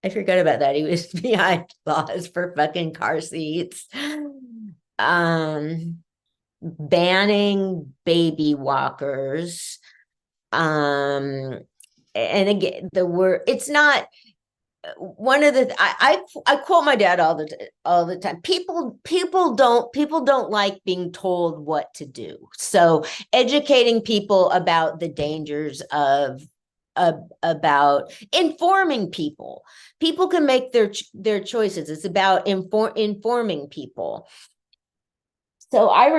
I forgot about that. He was behind laws for fucking car seats. Banning baby walkers. And again, it's not one of the, I quote my dad all the time. People don't like being told what to do. So educating people about the dangers about informing people can make their choices. It's about informing people. So I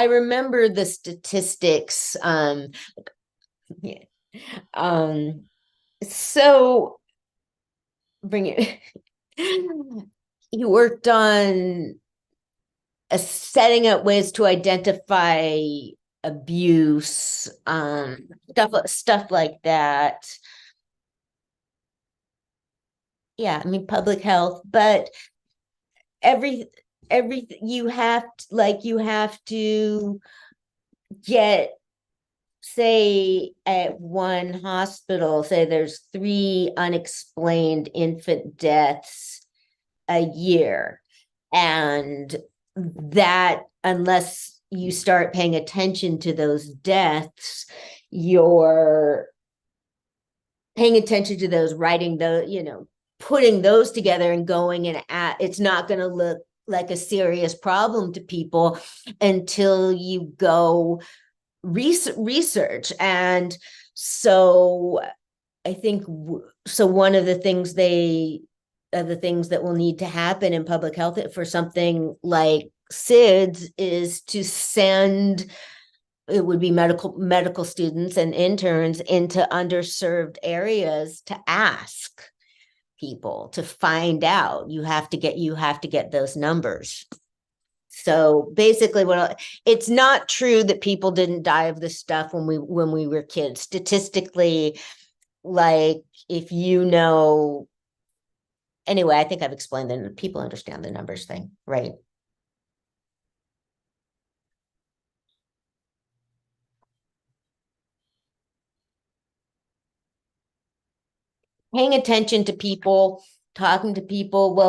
remember the statistics. Yeah. So bring it. He worked on setting up ways to identify abuse, stuff like that. Yeah, I mean public health, but every you have to get, say at one hospital, say there's 3 unexplained infant deaths a year, and that unless you start paying attention to those deaths, you're paying attention to those, writing the, putting those together and going and it's not going to look like a serious problem to people until you go research. And so I think so one of the things that will need to happen in public health for something like SIDS is to send, it would be medical students and interns into underserved areas to ask people, to find out. You have to get those numbers. So basically it's not true that people didn't die of this stuff when we were kids. Statistically, like anyway, I think I've explained that people understand the numbers thing, right? Paying attention to people, talking to people.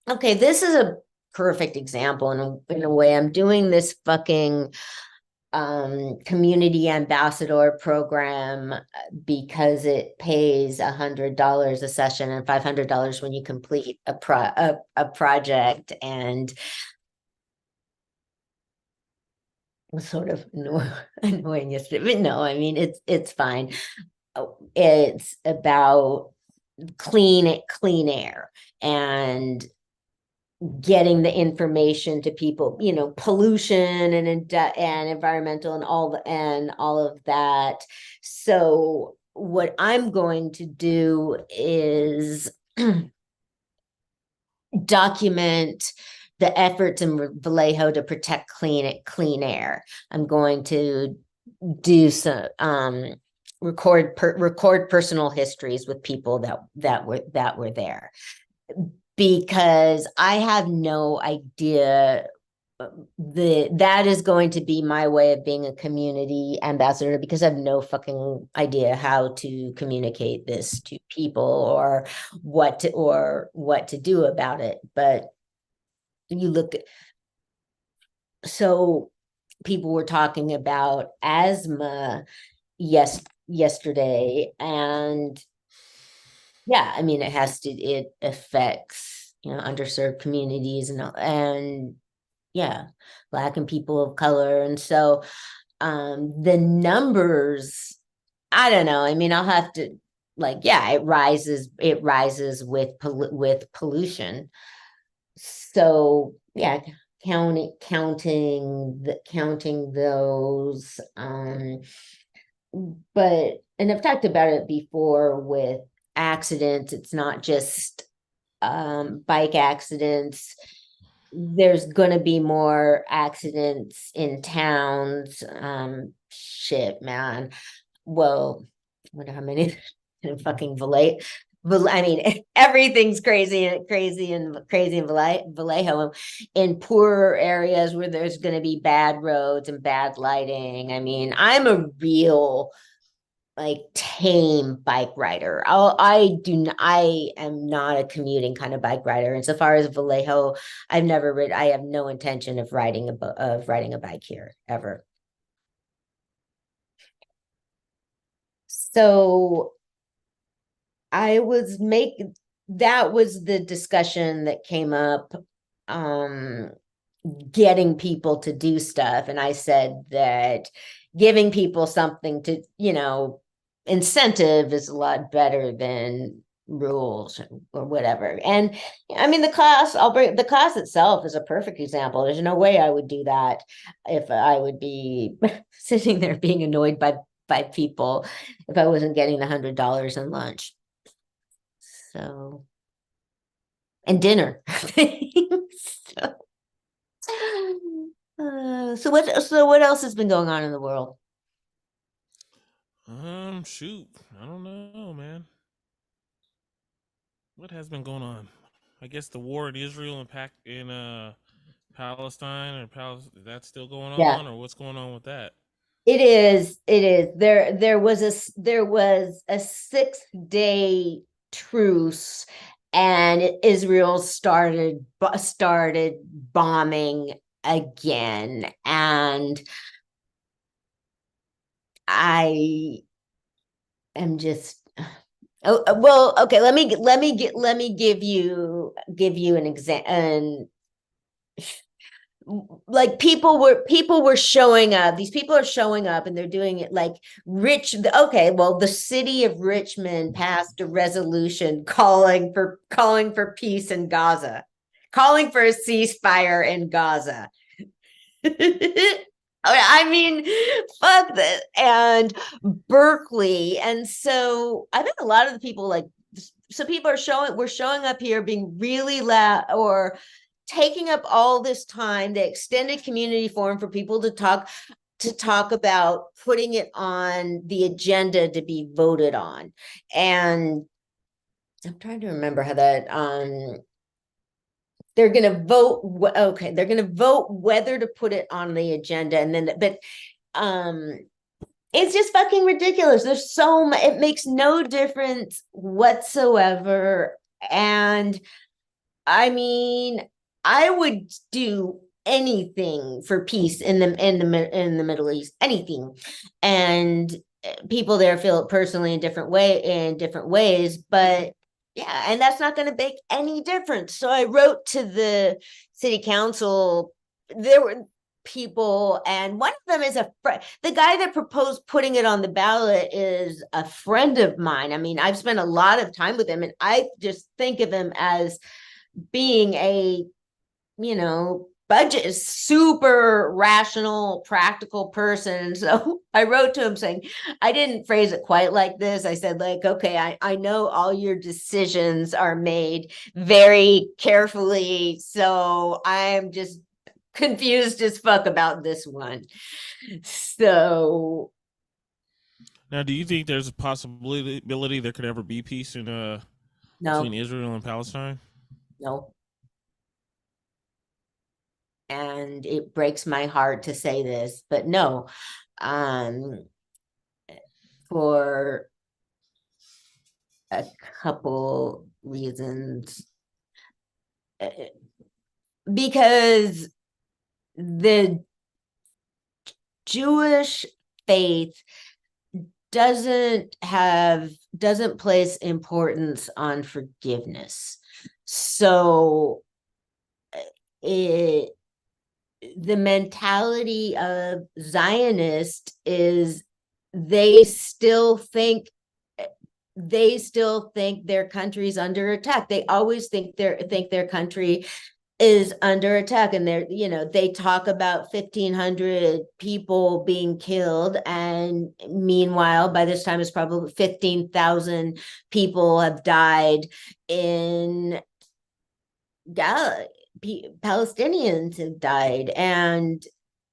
Okay, this is a perfect example in a way. I'm doing this fucking community ambassador program because it pays $100 a session and $500 when you complete a project, and it was sort of annoying yesterday, but no, I mean it's fine. It's about clean air and getting the information to people, pollution and environmental and all of that. So what I'm going to do is document the efforts in Vallejo to protect clean air. I'm going to do some record personal histories with people that were there, because I have no idea. That is going to be my way of being a community ambassador, because I have no fucking idea how to communicate this to people or what to do about it. But you look at, so people were talking about asthma yesterday, and yeah, I mean, it affects, underserved communities and yeah, Black and people of color. And so the numbers, I don't know. I mean, I'll have to it rises with pollution. So yeah, counting those, and I've talked about it before with accidents. It's not just bike accidents. There's gonna be more accidents in towns. Shit, man. Well, I wonder how many in fucking Vallejo. I mean, everything's crazy in Vallejo, in poorer areas where there's going to be bad roads and bad lighting. I mean, I'm a real tame bike rider. I am not a commuting kind of bike rider. And so far as Vallejo, I've never ridden. I have no intention of riding a bike here ever. So that was the discussion that came up, getting people to do stuff. And I said that giving people something to, incentive is a lot better than rules or whatever. And I mean, the class itself is a perfect example. There's no way I would do that if I would be sitting there being annoyed by people if I wasn't getting the $100 in lunch. So, and dinner. So what else has been going on in the world? Shoot, I don't know, man. What has been going on? I guess the war in Israel and Palestine that's still going on, or what's going on with that? It is. There was a 6-day truce, and Israel started bombing again, and I am just well, okay, let me give you an example. Like people were showing up. These people are showing up, and they're doing it like the city of Richmond passed a resolution calling for peace in Gaza, calling for a ceasefire in Gaza. I mean, fuck this. And Berkeley. And so I think a lot of the people we're showing up here being really loud or taking up all this time, the extended community forum for people to talk about putting it on the agenda to be voted on. And I'm trying to remember how that, they're going to vote. Okay. They're going to vote whether to put it on the agenda. And then, but it's just fucking ridiculous. There's so much, it makes no difference whatsoever. And I mean, I would do anything for peace in the Middle East, anything. And people there feel it personally in different ways, but yeah, and that's not going to make any difference. So I wrote to the city council. There were people, and one of them is the guy that proposed putting it on the ballot is a friend of mine. I mean, I've spent a lot of time with him, and I just think of him as being a, budget is super rational, practical person. So I wrote to him saying, I didn't phrase it quite like this. I said, like, okay, I know all your decisions are made very carefully. So I'm just confused as fuck about this one. So. Now, do you think there's a possibility there could ever be peace in between Israel and Palestine? No. And it breaks my heart to say this, but no, for a couple reasons. Because the Jewish faith doesn't place importance on forgiveness. So the mentality of Zionist is they still think their country's under attack. They always think their country is under attack, and they talk about 1,500 people being killed, and meanwhile by this time it's probably 15,000 people have died in Gaza. Palestinians have died, and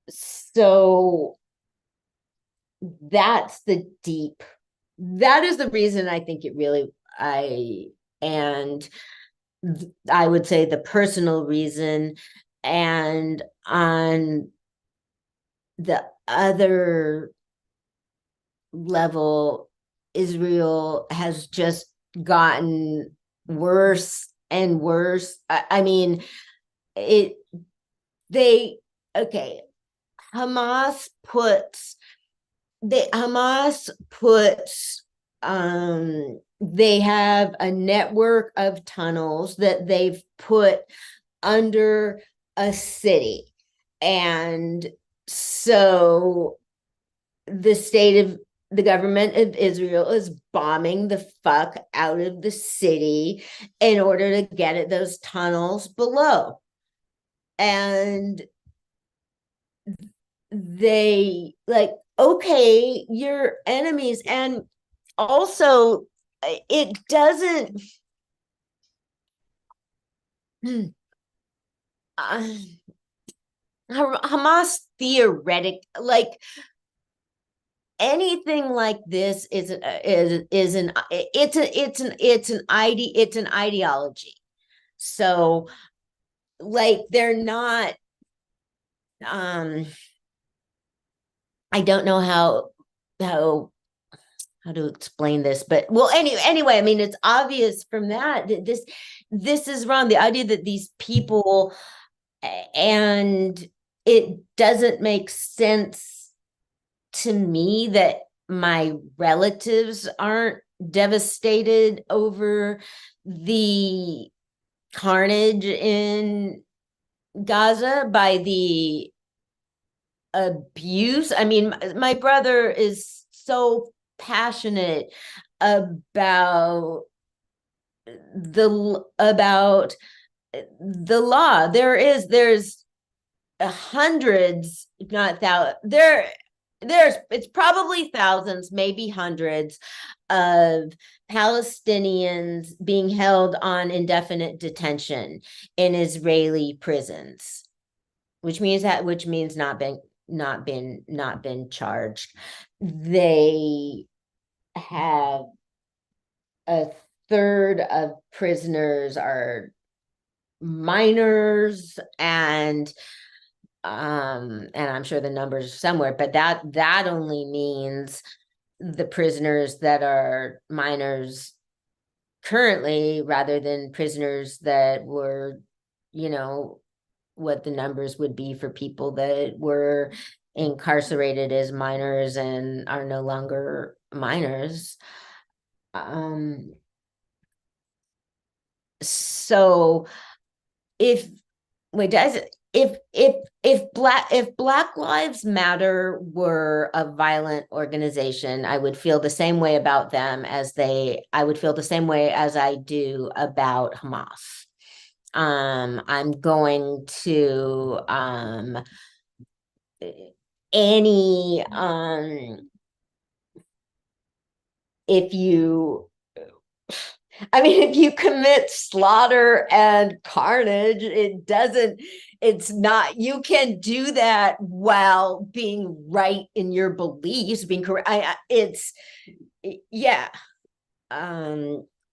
so that is the reason I think it really, I would say the personal reason. And on the other level, Israel has just gotten worse and worse. I mean, Hamas puts they have a network of tunnels that they've put under a city, and so the state of the government of Israel is bombing the fuck out of the city in order to get at those tunnels below. And they like, okay, you're enemies. And also, it doesn't. Hamas theoretic, like anything like this is an ideology. So like they're not I don't know how to explain this, but well, anyway, I mean, it's obvious from that this is wrong. The idea that these people, and it doesn't make sense to me that my relatives aren't devastated over the carnage in Gaza by the abuse. I mean, my brother is so passionate about the law. There's hundreds, if not thousands, it's probably thousands, maybe hundreds of Palestinians being held on indefinite detention in Israeli prisons, which means not been charged. They have a third of prisoners are minors, and I'm sure the numbers somewhere, but that only means the prisoners that are minors currently, rather than prisoners that were, what the numbers would be for people that were incarcerated as minors and are no longer minors. So if Black Lives Matter were a violent organization, I would feel the same way about them I would feel the same way as I do about Hamas. I'm going to if you commit slaughter and carnage, you can do that while being right in your beliefs, being correct.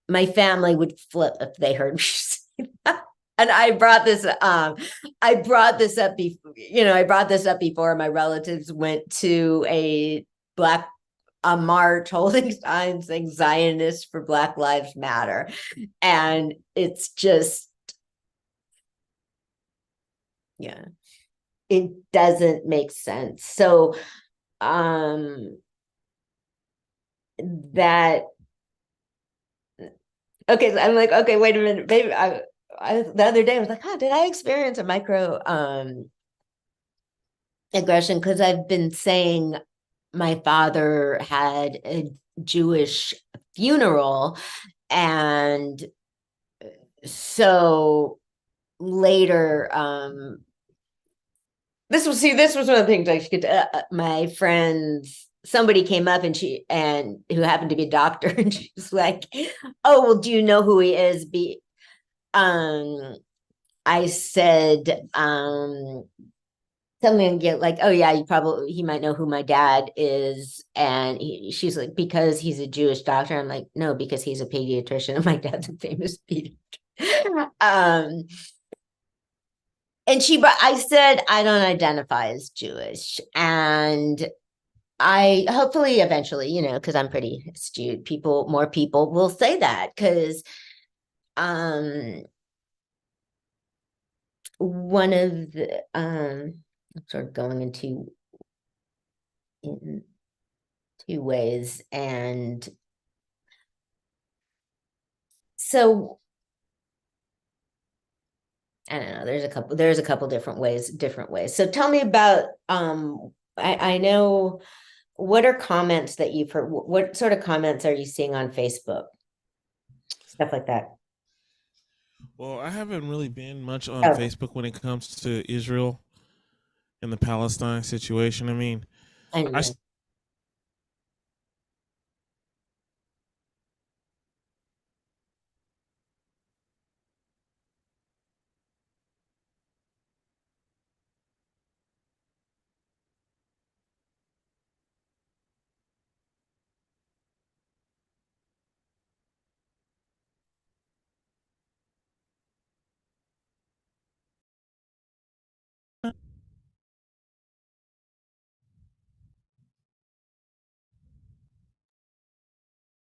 My family would flip if they heard me say that. And I brought this up before. My relatives went to a march holding signs saying Zionists for Black Lives Matter. And it's just, it doesn't make sense. So that, okay, so I'm like, okay, wait a minute, maybe the other day I was like, did I experience a micro aggression? Because I've been saying my father had a Jewish funeral, and so later, this was one of the things I should my friends, somebody came up and who happened to be a doctor, and she was like, oh, well, do you know who he is? I said something like, oh yeah, he might know who my dad is. And she's like, because he's a Jewish doctor. I'm like, no, because he's a pediatrician and my dad's a famous pediatrician. I said, I don't identify as Jewish. And I hopefully eventually, because I'm pretty astute, more people will say that, because one of the I'm sort of going in two ways. And so I don't know, there's a couple different ways. So tell me about I know what are comments that you've heard? What sort of comments are you seeing on Facebook? Stuff like that. Well, I haven't really been much on Oh. Facebook when it comes to Israel and the Palestine situation. I mean, I I know. s-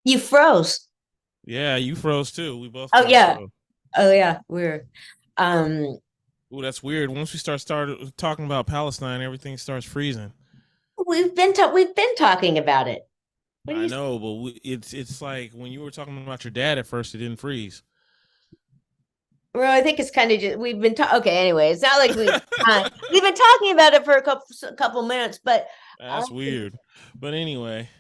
You froze. yeah, you froze too. We both Oh kind of yeah. froze. Oh yeah. We're um Ooh, that's weird. Once we started talking about Palestine, everything starts freezing. we've been talking about it. What do I you know, but it's like when you were talking about your dad at first, it didn't freeze. Well, I think it's kind of just we've been talking. Okay, anyway, it's not like we've been talking about it for a couple minutes, but That's weird. But anyway,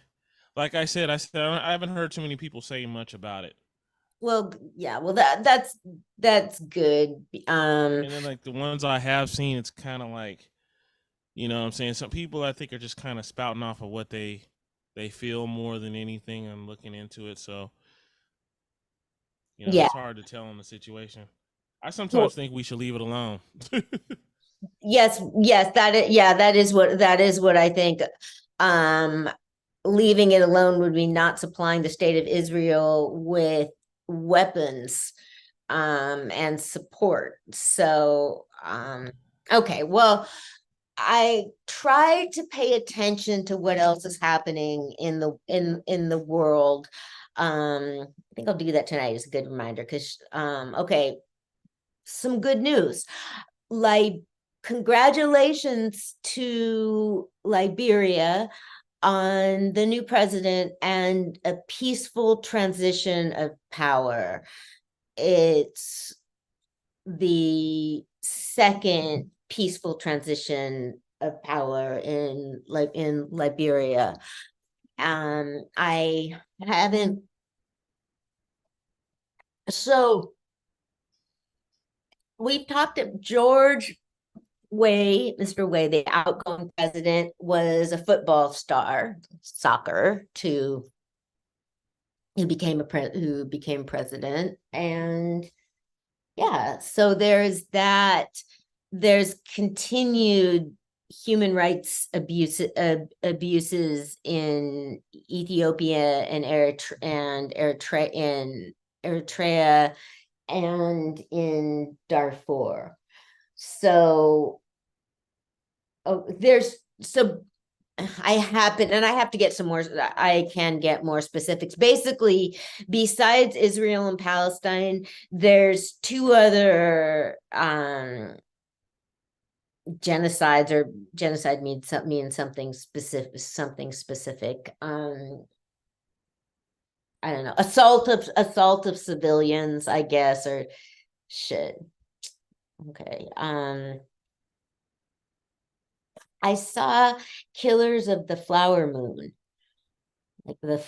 like I said, I haven't heard too many people saying much about it. well, yeah, well that's good. And then like the ones I have seen, it's kind of like, you know what I'm saying? Some people I think are just kind of spouting off of what they feel more than anything and looking into it. So, you know, Yeah. it's hard to tell in the situation. I sometimes Well, think we should leave it alone. yes, that is what I think. Um, leaving it alone would be not supplying the state of Israel with weapons and support. So okay, well, I try to pay attention to what else is happening in the world. I think I'll do that tonight as a good reminder because okay, some good news. Like congratulations to Liberia on the new president and a peaceful transition of power. It's the second peaceful transition of power in Liberia. I haven't so we've talked to George Way, Mr. Way, the outgoing president, was a football star, soccer, to who became president. And yeah, so there's that. There's continued human rights abuses in Ethiopia and Eritrea and in Darfur. So I have to get some more, I can get more specifics. Basically, besides Israel and Palestine, there's two other genocides, or genocide means something specific. I don't know, assault of civilians, I guess, or shit. Okay. I saw Killers of the Flower Moon, like the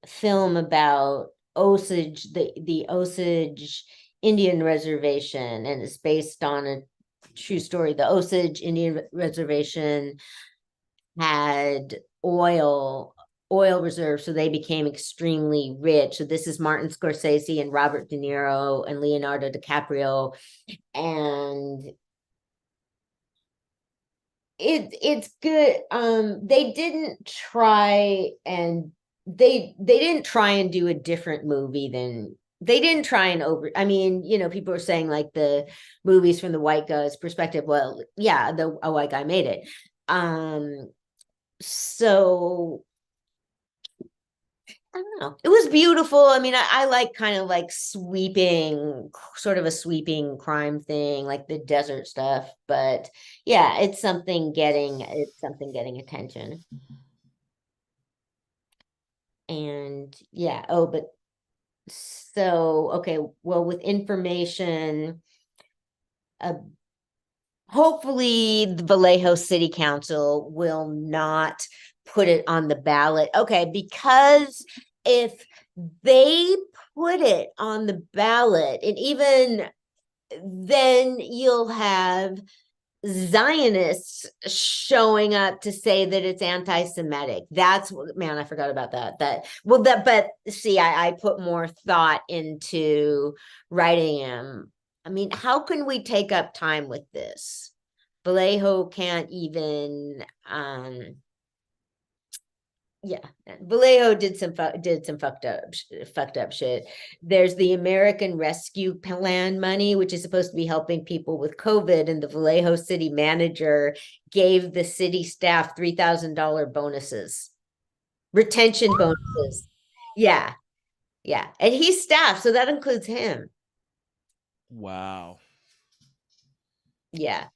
film about Osage, the Osage Indian Reservation, and it's based on a true story. The Osage Indian Reservation had oil reserves, so they became extremely rich. So this is Martin Scorsese and Robert De Niro and Leonardo DiCaprio, and it's good. They didn't try and do a different movie than they didn't try and I mean, you know, people are saying like the movies from the white guy's perspective. Well, yeah, a white guy made it. So I don't know. It was beautiful. I mean, I like kind of like sort of a sweeping crime thing, like the desert stuff. But yeah, it's something getting attention. And yeah, but so okay, well, with information hopefully the Vallejo City Council will not put it on the ballot. Okay, because if they put it on the ballot, and even then you'll have Zionists showing up to say that it's anti-Semitic. That's what, man, I forgot about that. But see, I put more thought into writing him. I mean, how can we take up time with this? Vallejo can't even, Vallejo did some fucked up shit. There's the American Rescue Plan money, which is supposed to be helping people with COVID, and the Vallejo city manager gave the city staff $3,000 bonuses, retention bonuses. Yeah, and he's staff, so that includes him. Wow. Yeah.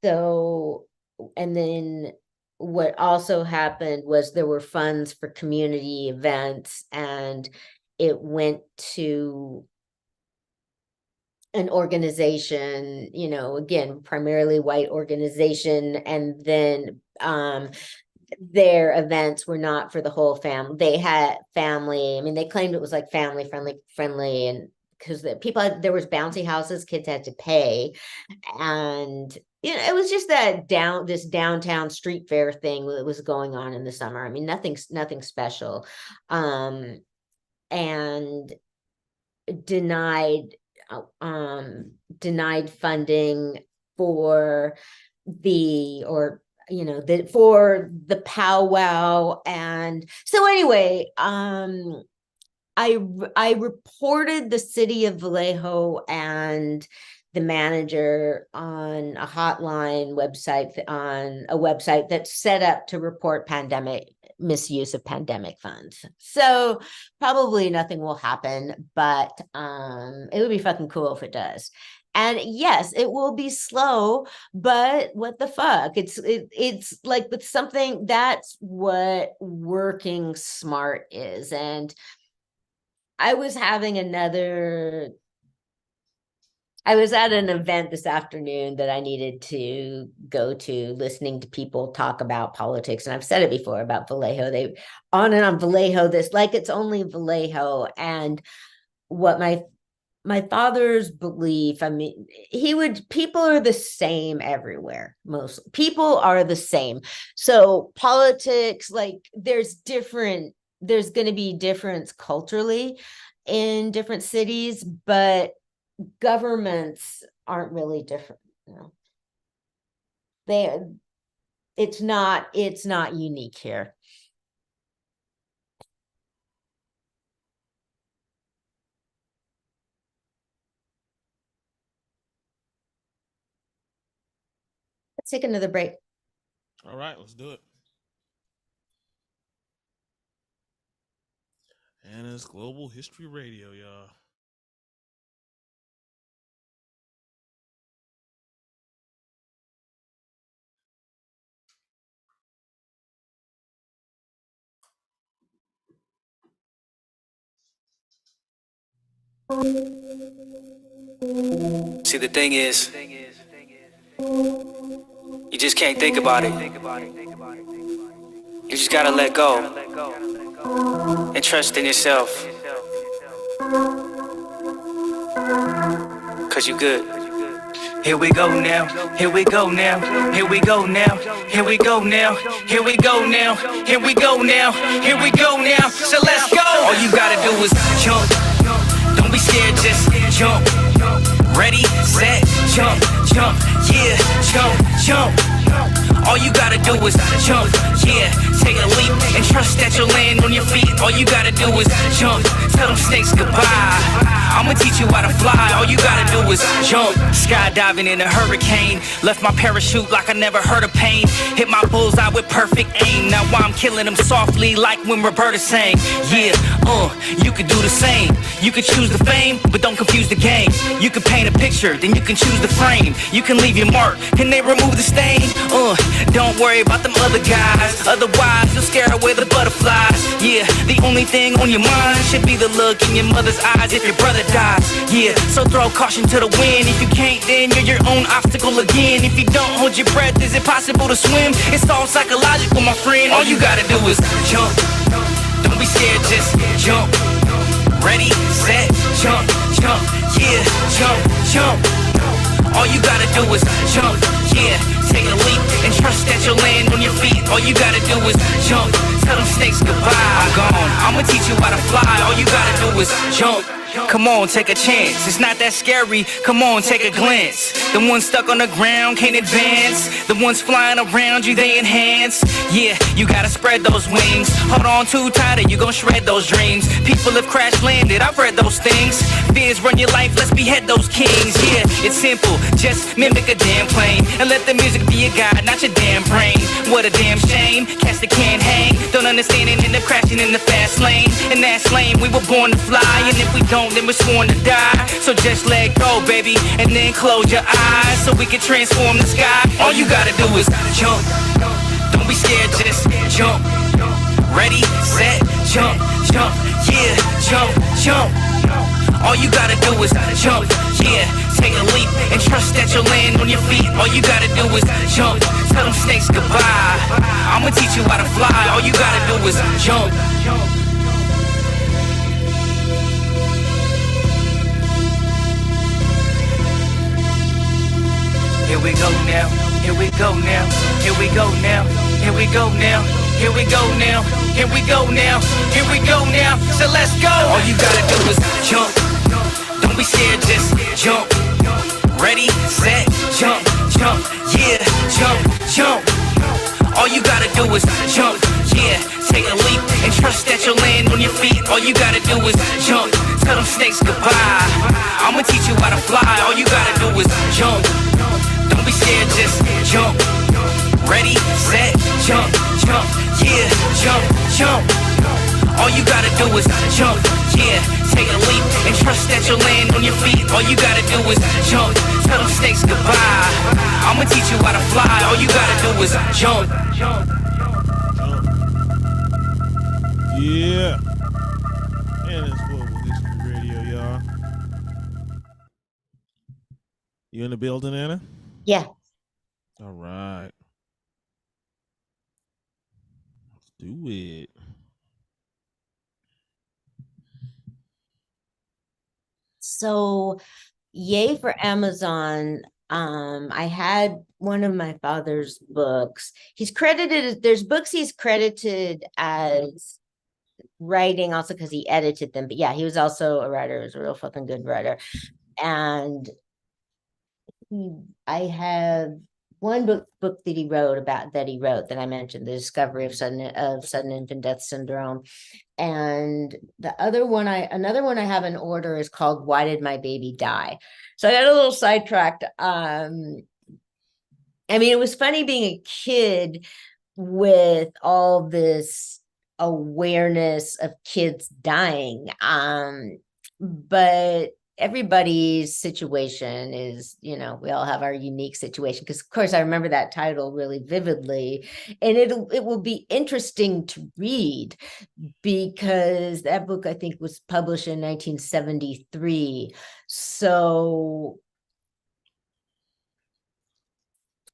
So, and then what also happened was there were funds for community events, and it went to an organization, you know, again, primarily white organization, and then their events were not for the whole family. They had family, I mean, they claimed it was like family friendly, and because the people there was bouncy houses kids had to pay, and you know, it was just that this downtown street fair thing that was going on in the summer. I mean, nothing special, and denied funding for for the powwow. And so anyway, I reported the city of Vallejo and the manager on a hotline website, on a website that's set up to report misuse of pandemic funds. So probably nothing will happen, but it would be fucking cool if it does. And yes, it will be slow, but what the fuck? It's like with something, that's what working smart is. And I was at an event this afternoon that I needed to go to, listening to people talk about politics. And I've said it before about Vallejo. They on and on Vallejo, this like it's only Vallejo. And what my father's belief, I mean, people are the same everywhere. Most people are the same. So politics, like there's going to be difference culturally in different cities, but governments aren't really different. You know, it's not unique here. Let's take another break. All right, let's do it. And it's Global History Radio, y'all. See, the thing is, you just can't think about it. You just gotta let go and trust in yourself. 'Cause you good. Here we go now, here we go now, here we go now, here we go now, here we go now, here we go now, here we go now. So let's go. All you gotta do is jump. Don't be scared, just jump. Ready, set, jump, jump, yeah, jump, jump. All you gotta do is jump, yeah, take a leap and trust that you'll land on your feet. All you gotta do is jump, tell them snakes goodbye. I'ma teach you how to fly, all you gotta do is jump. Skydiving in a hurricane, left my parachute like I never heard of pain. Hit my bullseye with perfect aim, now I'm killing them softly like when Roberta sang. Yeah, you could do the same. You could choose the fame, but don't confuse the game. You could paint a picture, then you can choose the frame. You can leave your mark, and they remove the stain. Don't worry about them other guys, otherwise eyes, you'll scare away the butterflies. Yeah, the only thing on your mind should be the look in your mother's eyes if your brother dies. Yeah, so throw caution to the wind. If you can't, then you're your own obstacle again. If you don't hold your breath, is it possible to swim? It's all psychological, my friend. All you gotta do is jump. Don't be scared, just jump. Ready, set, jump, jump. Yeah, jump, jump. All you gotta do is jump. Yeah, take a leap and trust that you'll land on your feet. All you gotta do is jump. Tell them snakes goodbye. I'm gone. I'ma teach you how to fly. All you gotta do is jump. Come on, take a chance. It's not that scary. Come on, take a glance. The ones stuck on the ground can't advance. The ones flying around you, they enhance. Yeah, you gotta spread those wings. Hold on too tight or you gon' shred those dreams. People have crash landed, I've read those things. Fears run your life, let's behead those kings. Yeah, it's simple, just mimic a damn plane. And let the music be your guide, not your damn brain. What a damn shame, cats that can't hang. Don't understand and end up crashing in the fast lane. And that's lame, we were born to fly. And if we don't, then we're sworn to die. So just let go, baby, and then close your eyes so we can transform the sky. All you gotta do is jump. Don't be scared, just jump. Ready, set, jump, jump. Yeah, jump, jump. All you gotta do is jump. Yeah, take a leap and trust that you'll land on your feet. All you gotta do is jump. Tell them snakes goodbye. I'ma teach you how to fly. All you gotta do is jump. Here we go now, here we go now, here we go now, here we go now, here we go now, here we go now, here we go now, so let's go! All you gotta do is jump, don't be scared, just jump. Ready, set, jump, jump, yeah, jump, jump. All you gotta do is jump, yeah, take a leap and trust that you'll land on your feet. All you gotta do is jump, tell them snakes goodbye. I'ma teach you how to fly, all you gotta do is jump. Don't be scared, just jump. Ready, set, jump, jump, yeah, jump, jump. All you gotta do is jump, yeah, take a leap and trust that you'll land on your feet. All you gotta do is jump, tell them snakes goodbye. I'ma teach you how to fly, all you gotta do is jump. Yeah. And it's Global History Radio, y'all. You in the building, Anna? Yeah. All right. Let's do it. So, yay for Amazon. I had one of my father's books. He's credited, there's books he's credited as writing also because he edited them. But yeah, he was also a writer. He was a real fucking good writer. And I have one book that he wrote that I mentioned, The Discovery of Sudden Infant Death Syndrome. And another one I have in order is called Why Did My Baby Die? So I got a little sidetracked. I mean, it was funny being a kid with all this awareness of kids dying. But everybody's situation is, we all have our unique situation. Because of course I remember that title really vividly, and it will be interesting to read because that book I think was published in 1973. So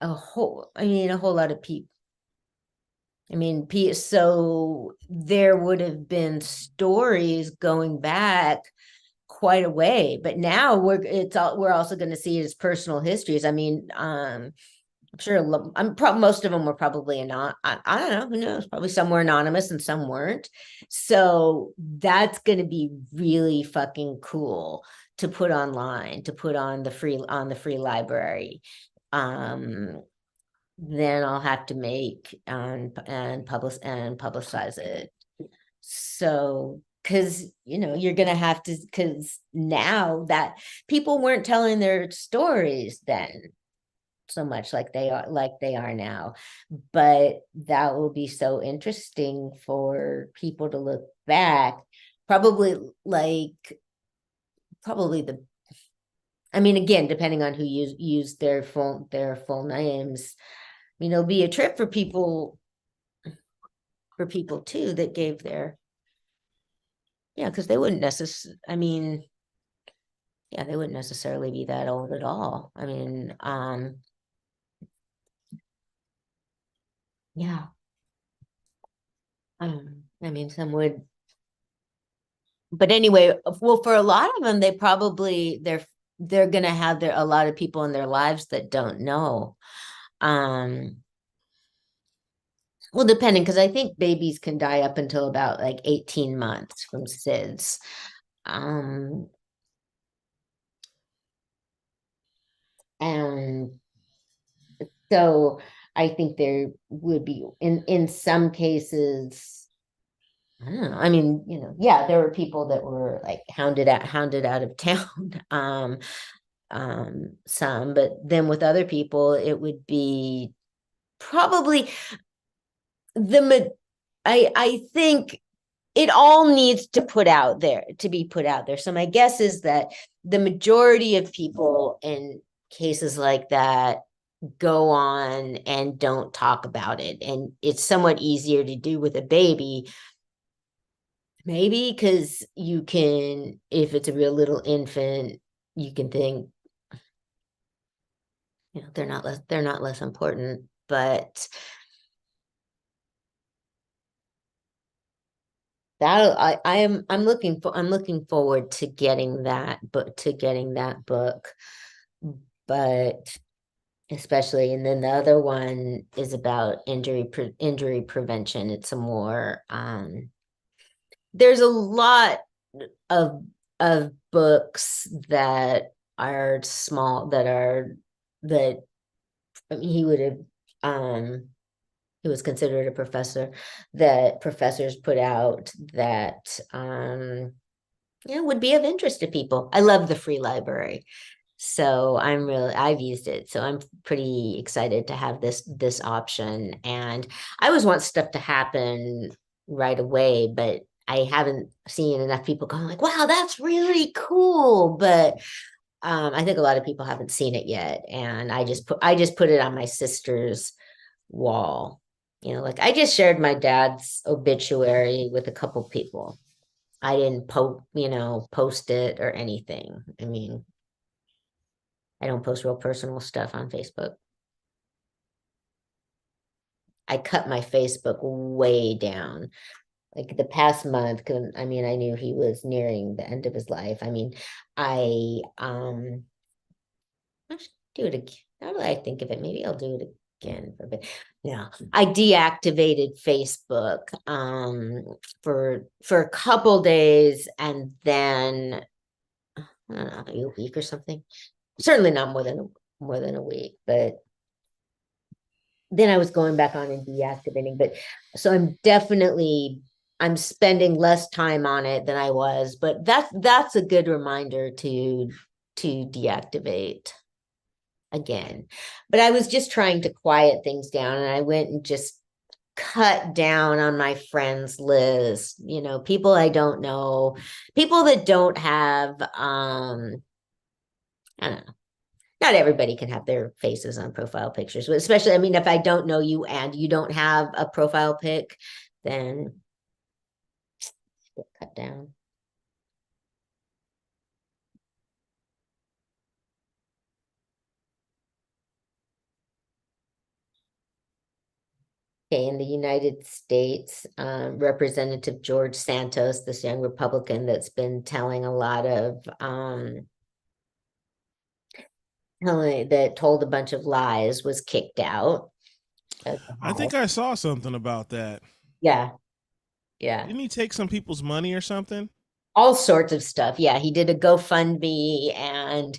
a whole lot of people. So there would have been stories going back quite a way, but now we're also going to see it as personal histories. I'm sure most of them were probably not. I don't know, who knows? Probably some were anonymous and some weren't. So that's going to be really fucking cool to put online, to put on the free library. Then I'll have to make and publicize it. So, because you're gonna have to, because now that people weren't telling their stories then so much like they are now, but that will be so interesting for people to look back. Again, depending on who use their full names. It'll be a trip for people for people too that gave their, yeah, because they wouldn't necessarily, I mean, yeah, they wouldn't necessarily be that old at all. I mean, yeah. I mean, some would, but anyway, well, for a lot of them, they probably they're gonna have a lot of people in their lives that don't know. Well, depending, because I think babies can die up until about like 18 months from SIDS. And so I think there would be in some cases, I don't know. I mean, you know, yeah, there were people that were like hounded out of town. Some, but then with other people, it would be probably I think it all needs to be put out there. So my guess is that the majority of people in cases like that go on and don't talk about it. And it's somewhat easier to do with a baby, maybe because you can, if it's a real little infant, you can think, you know, they're not less important, but that I'm looking forward to getting that book, but especially, and then the other one is about injury prevention. It's a more there's a lot of books that are small that I mean, he was considered a professor, that professors put out that would be of interest to people. I love the free library, so I've used it, so I'm pretty excited to have this option. And I always want stuff to happen right away, but I haven't seen enough people going like, wow, that's really cool. But I think a lot of people haven't seen it yet, and I just put it on my sister's wall. You know, like I just shared my dad's obituary with a couple people. I didn't post it or anything. I mean, I don't post real personal stuff on Facebook. I cut my Facebook way down. Like the past month, I mean, I knew he was nearing the end of his life. I mean, I should do it again. Now that I think of it, maybe I'll do it again for a bit. Yeah, I deactivated Facebook for a couple days, and then I don't know, a week or something. Certainly not more than a week, but then I was going back on and deactivating. But so I'm spending less time on it than I was, but that's a good reminder to deactivate again. But I was just trying to quiet things down, and I went and just cut down on my friends list, you know, people I don't know, people that don't have I don't know. Not everybody can have their faces on profile pictures, but especially, I mean, if I don't know you and you don't have a profile pic, then get cut down. Okay, in the United States, Representative George Santos, this young Republican that's been telling a lot of that told a bunch of lies, was kicked out. I think I saw something about that. Yeah. Yeah. Didn't he take some people's money or something? All sorts of stuff. Yeah, he did a GoFundMe and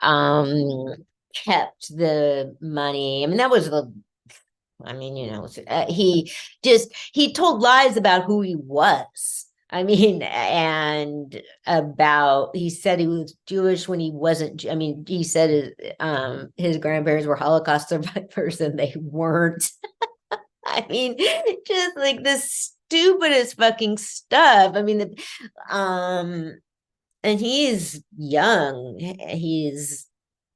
kept the money. I mean, that was you know, he told lies about who he was. I mean, and he said he was Jewish when he wasn't. I mean, he said his grandparents were Holocaust survivors and they weren't. I mean, just like the stupidest fucking stuff. I mean, and he's young. He's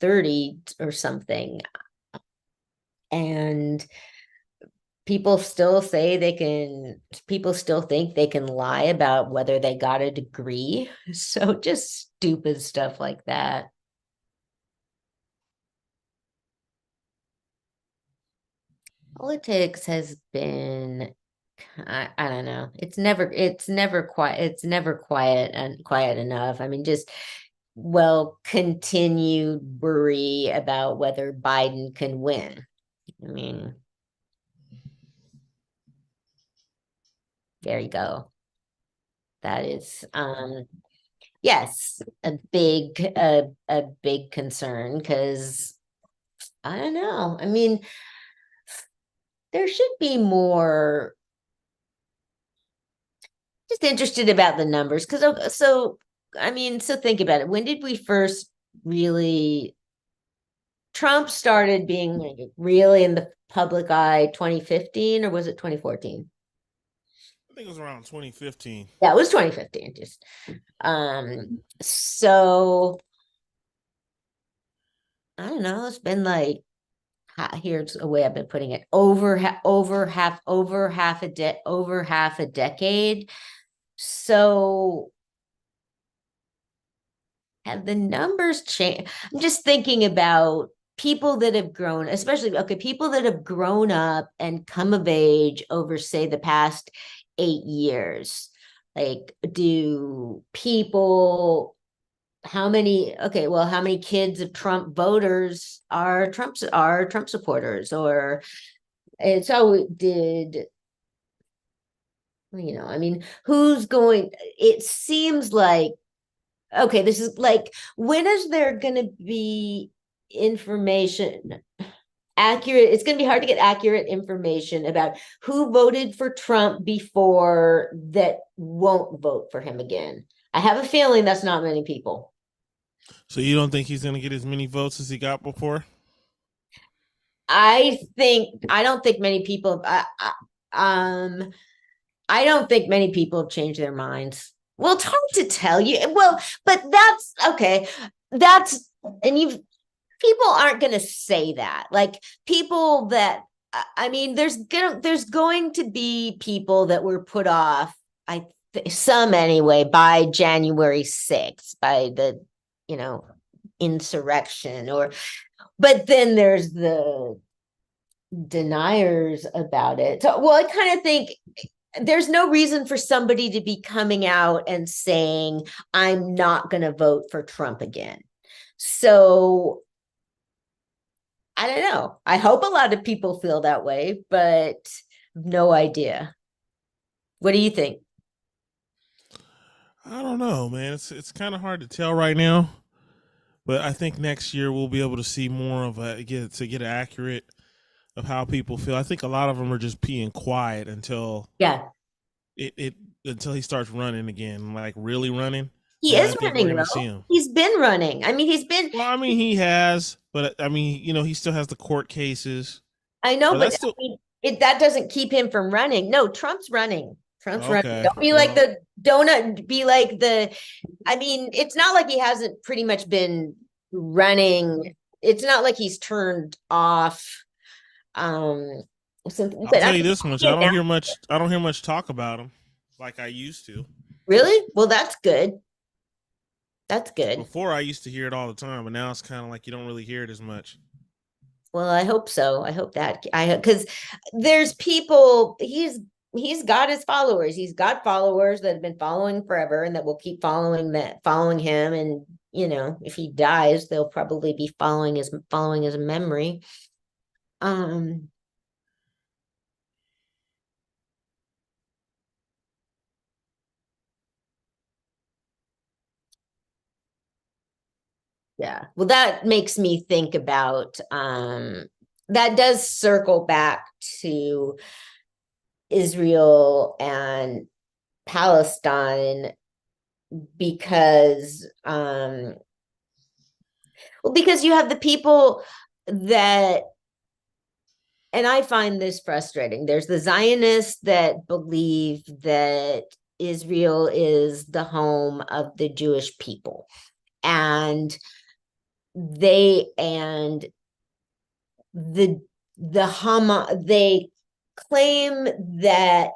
30 or something. And people still think they can lie about whether they got a degree. So just stupid stuff like that. Politics has been, I don't know. It's never quiet and quiet enough. I mean, just continued worry about whether Biden can win. I mean, there you go. That is, yes, a big concern, because I don't know. I mean, there should be more. Just interested about the numbers, because so think about it. When did we first really? Trump started being like really in the public eye 2015, or was it 2014? I think it was around 2015. Yeah, it was 2015. Just so I don't know. It's been like, here's a way I've been putting it, over half a decade. So have the numbers changed? I'm just thinking about people that have grown, especially, people that have grown up and come of age over, say, the past 8 years. Like, how many kids of Trump voters are Trump supporters? Or who's going? It seems like, this is like, when is there going to be information accurate? It's going to be hard to get accurate information about who voted for Trump before that won't vote for him again. I have a feeling that's not many people. So you don't think he's going to get as many votes as he got before? I don't think many people have changed their minds. Well, it's hard to tell you. Well, but that's okay. People aren't going to say that. Like, people that, there's going to be people that were put off, some anyway, by January 6th, by the, insurrection, but then there's the deniers about it. So, I kind of think there's no reason for somebody to be coming out and saying, I'm not going to vote for Trump again. So I don't know. I hope a lot of people feel that way, but no idea. What do you think? I don't know, man. It's kind of hard to tell right now, but I think next year we'll be able to see more of get accurate of how people feel. I think a lot of them are just being quiet until until he starts running again, like really running. He is running, though. He's been running. He has, but he still has the court cases. I know, but that doesn't keep him from running. No, Trump's running. Running. Don't be like the donut. Be like the. It's not like he hasn't pretty much been running. It's not like he's turned off. I'll tell you this much: I don't hear much talk about him like I used to. Really? Well, that's good. That's good. Before, I used to hear it all the time, but now it's kind of like you don't really hear it as much. Well, I hope so. I hope that because there's people. He's got his followers. He's got followers that have been following forever and that will keep following him. And if he dies, they'll probably be following his memory. Yeah. Well, that makes me think about that does circle back to Israel and Palestine, because because you have the people that, and I find this frustrating. There's the Zionists that believe that Israel is the home of the Jewish people, and the Hamas, they claim that,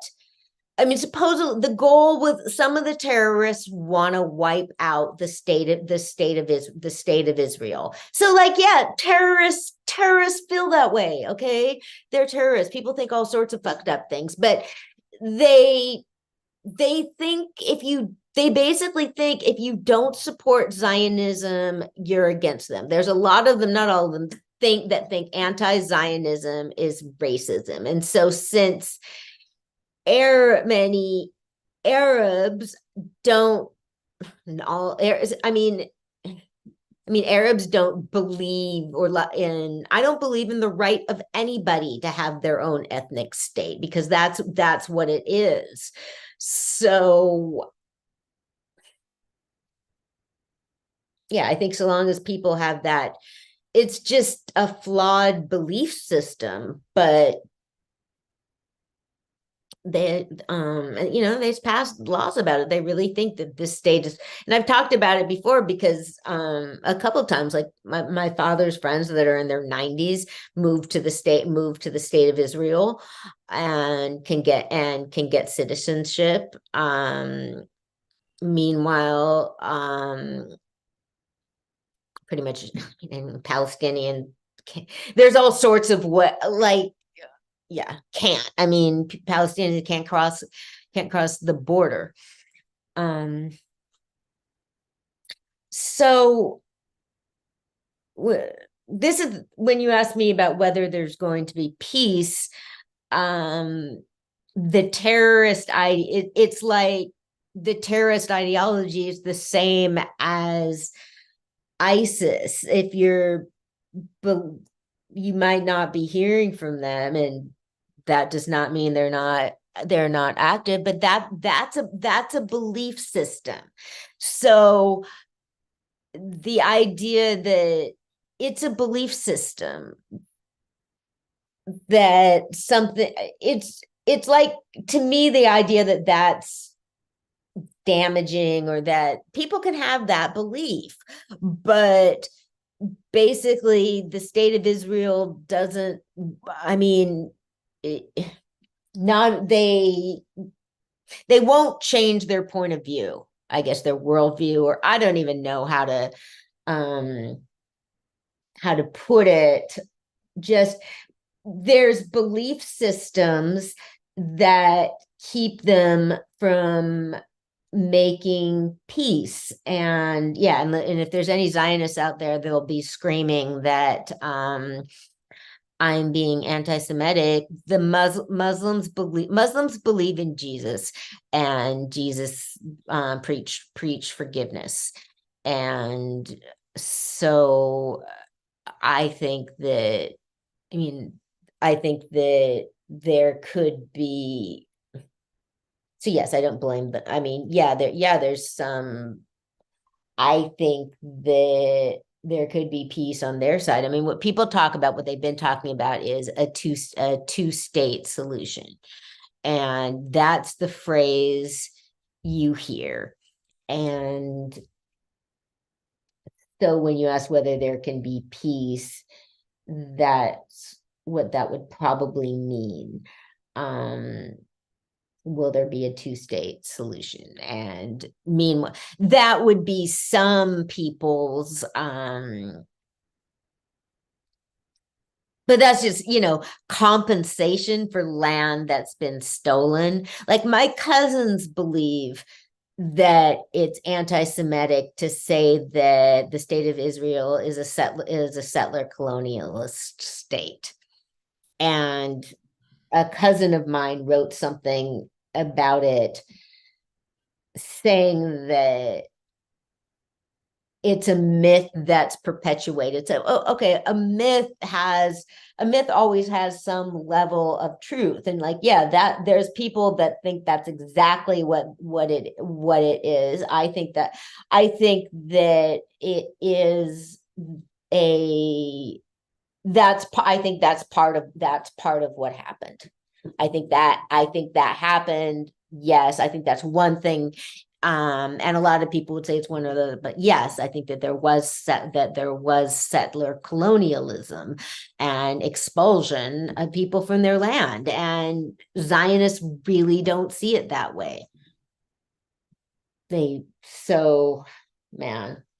I mean, supposedly the goal with some of the terrorists want to wipe out the state of Israel. So, like, yeah, terrorists feel that way. Okay, they're terrorists. People think all sorts of fucked up things, but they think they basically think if you don't support Zionism, you're against them. There's a lot of them, not all of them, think anti-Zionism is racism, and so since many Arabs don't all Arabs don't believe I don't believe in the right of anybody to have their own ethnic state, because that's what it is. So yeah, I think so long as people have that, it's just a flawed belief system, but they've passed laws about it. They really think that this state is, and I've talked about it before because a couple of times, like my father's friends that are in their 90s moved to the state of Israel and can get citizenship. Meanwhile, pretty much in Palestinian, there's all sorts of Palestinians can't cross the border. So this is when you ask me about whether there's going to be peace. The terrorist it's like the terrorist ideology is the same as ISIS. If you might not be hearing from them, and that does not mean they're not active, but that's a belief system. So the idea that it's a belief system, that something, it's like, to me, the idea that that's damaging, or that people can have that belief, but basically the state of Israel doesn't, they won't change their point of view, I guess, their worldview, or I don't even know how to put it. Just there's belief systems that keep them from making peace. And yeah, and if there's any Zionists out there, they'll be screaming that I'm being anti-Semitic. The Muslims believe in Jesus, and Jesus preached forgiveness. And so I think that there could be. So yes, I don't blame them. There's some. I think that there could be peace on their side. I mean, what people talk about, what they've been talking about, is a two-state solution, and that's the phrase you hear. And so when you ask whether there can be peace, that's what that would probably mean. Will there be a two-state solution? And meanwhile, that would be some people's, but that's just, compensation for land that's been stolen. Like, my cousins believe that it's anti-Semitic to say that the state of Israel is a settler colonialist state. And a cousin of mine wrote something about it, saying that it's a myth that's perpetuated. So, a myth always has some level of truth, and that there's people that think that's exactly what it is. I think that it is that's part of what happened. I think that happened. Yes, I think that's one thing. And a lot of people would say it's one of the, but yes, I think that there was settler colonialism and expulsion of people from their land, and Zionists really don't see it that way. Man,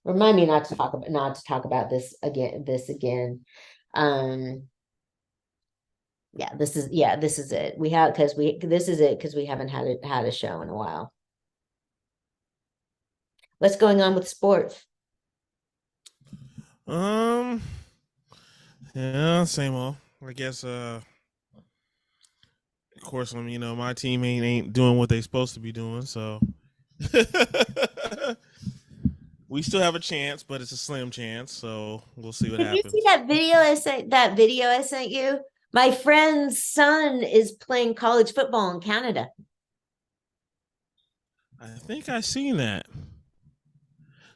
remind me not to talk about this again. This is it. This is it because we haven't had a show in a while. What's going on with sports? Yeah, same old. I guess of course, my team ain't doing what they supposed to be doing, so we still have a chance, but it's a slim chance, so we'll see what happens. Did you see that video I sent you? My friend's son is playing college football in Canada. I think I seen that.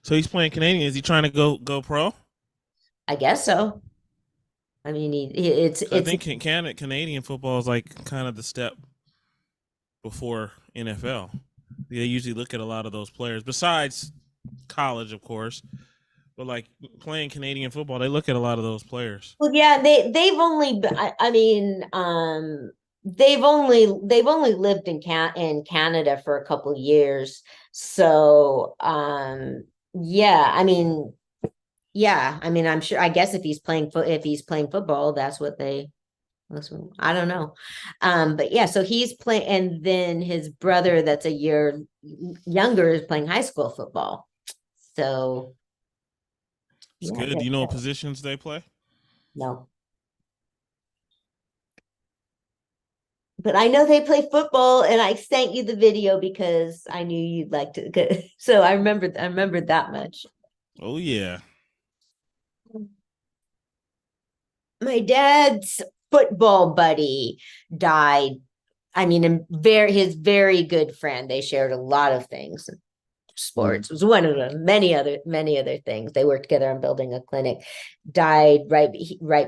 So he's playing Canadian. Is he trying to go pro? I guess so. I mean, I think Canadian football is like kind of the step before NFL. They usually look at a lot of those players, besides college, of course. But like playing Canadian football, they look at a lot of those players. Well, yeah, they've only lived in Canada for a couple of years. So I'm sure, I guess if he's playing football, that's what I don't know. But yeah, so he's playing, and then his brother that's a year younger is playing high school football. So it's good. Do you know what positions they play? No. But I know they play football, and I sent you the video because I knew you'd like to. So I remembered that much. Oh yeah. My dad's football buddy died. I mean, his very good friend. They shared a lot of things. Sports was one of them. Many other things. They worked together on building a clinic. Died right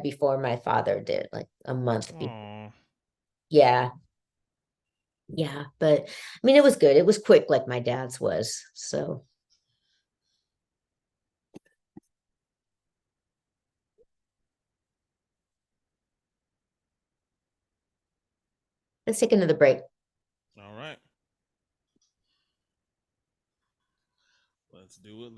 before my father did, like a month before. Yeah. But I mean, it was good. It was quick, like my dad's was. So. Let's take another break. All right. Let's do it.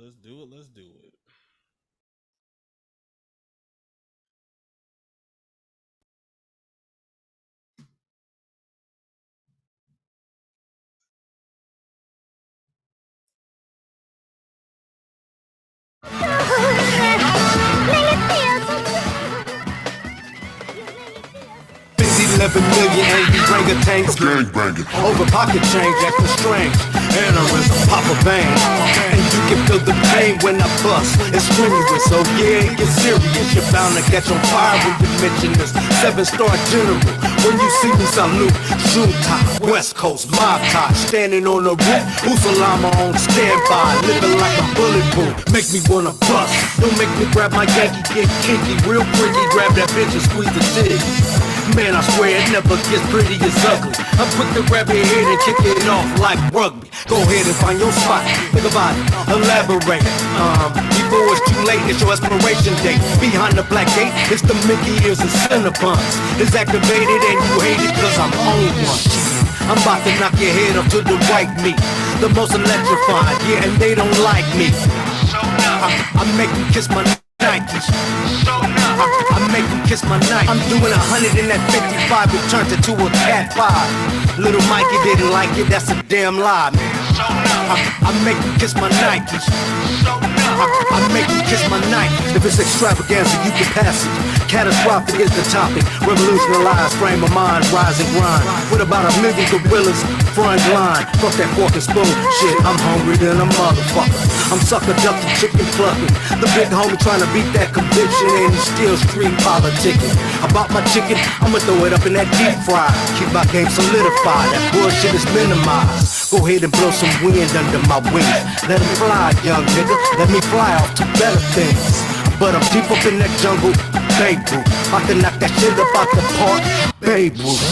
$11 million and you bring a tank. Over pocket change, acting strange. Aneurysm, pop a vein. And you can feel the pain when I bust. It's strenuous, so yeah, it gets serious. You're bound to catch on fire when you mention this 7-star general. When you see me salute, Zoom top, West Coast, mob top, standing on the roof, Usalama on standby, living like a bulletproof. Make me wanna bust. Don't make me grab my Yankee, get kinky, real freaky, grab that bitch and squeeze the dick. Man, I swear it never gets pretty as ugly. I'm quick to grab your head and kick it off like rugby. Go ahead and find your spot, think about it, elaborate. Before it's too late, it's your expiration date. Behind the black gate, it's the Mickey ears and Cinnabons. It's activated and you hate it cause I'm on one. I'm about to knock your head up to the white meat. The most electrifying, yeah, and they don't like me. I make you kiss my Nikes. I make you kiss my Nike. I'm doing 100 in that 55 and turned it to a cat 5. Little Mikey didn't like it, that's a damn lie, man. I make you kiss my Nikes. I make you kiss my Nikes. If it's extravaganza, you can pass it. Catastrophic is the topic. Revolutionize frame of mind, rise and grind. With about 1 million gorillas, front line. Fuck that fork and spoon shit. I'm hungry than a motherfucker. I'm sucker ducking, chicken plucking. The big homie trying to beat that conviction and he's still street politicking. About my chicken, I'ma throw it up in that deep fry. Keep my game solidified, that bullshit is minimized. Go ahead and blow some wind under my wings. Let me fly, young nigga, let me fly off to better things. But I'm deep up in that jungle, Babe Ruth. About to knock that shit up out the park, Babe Ruth.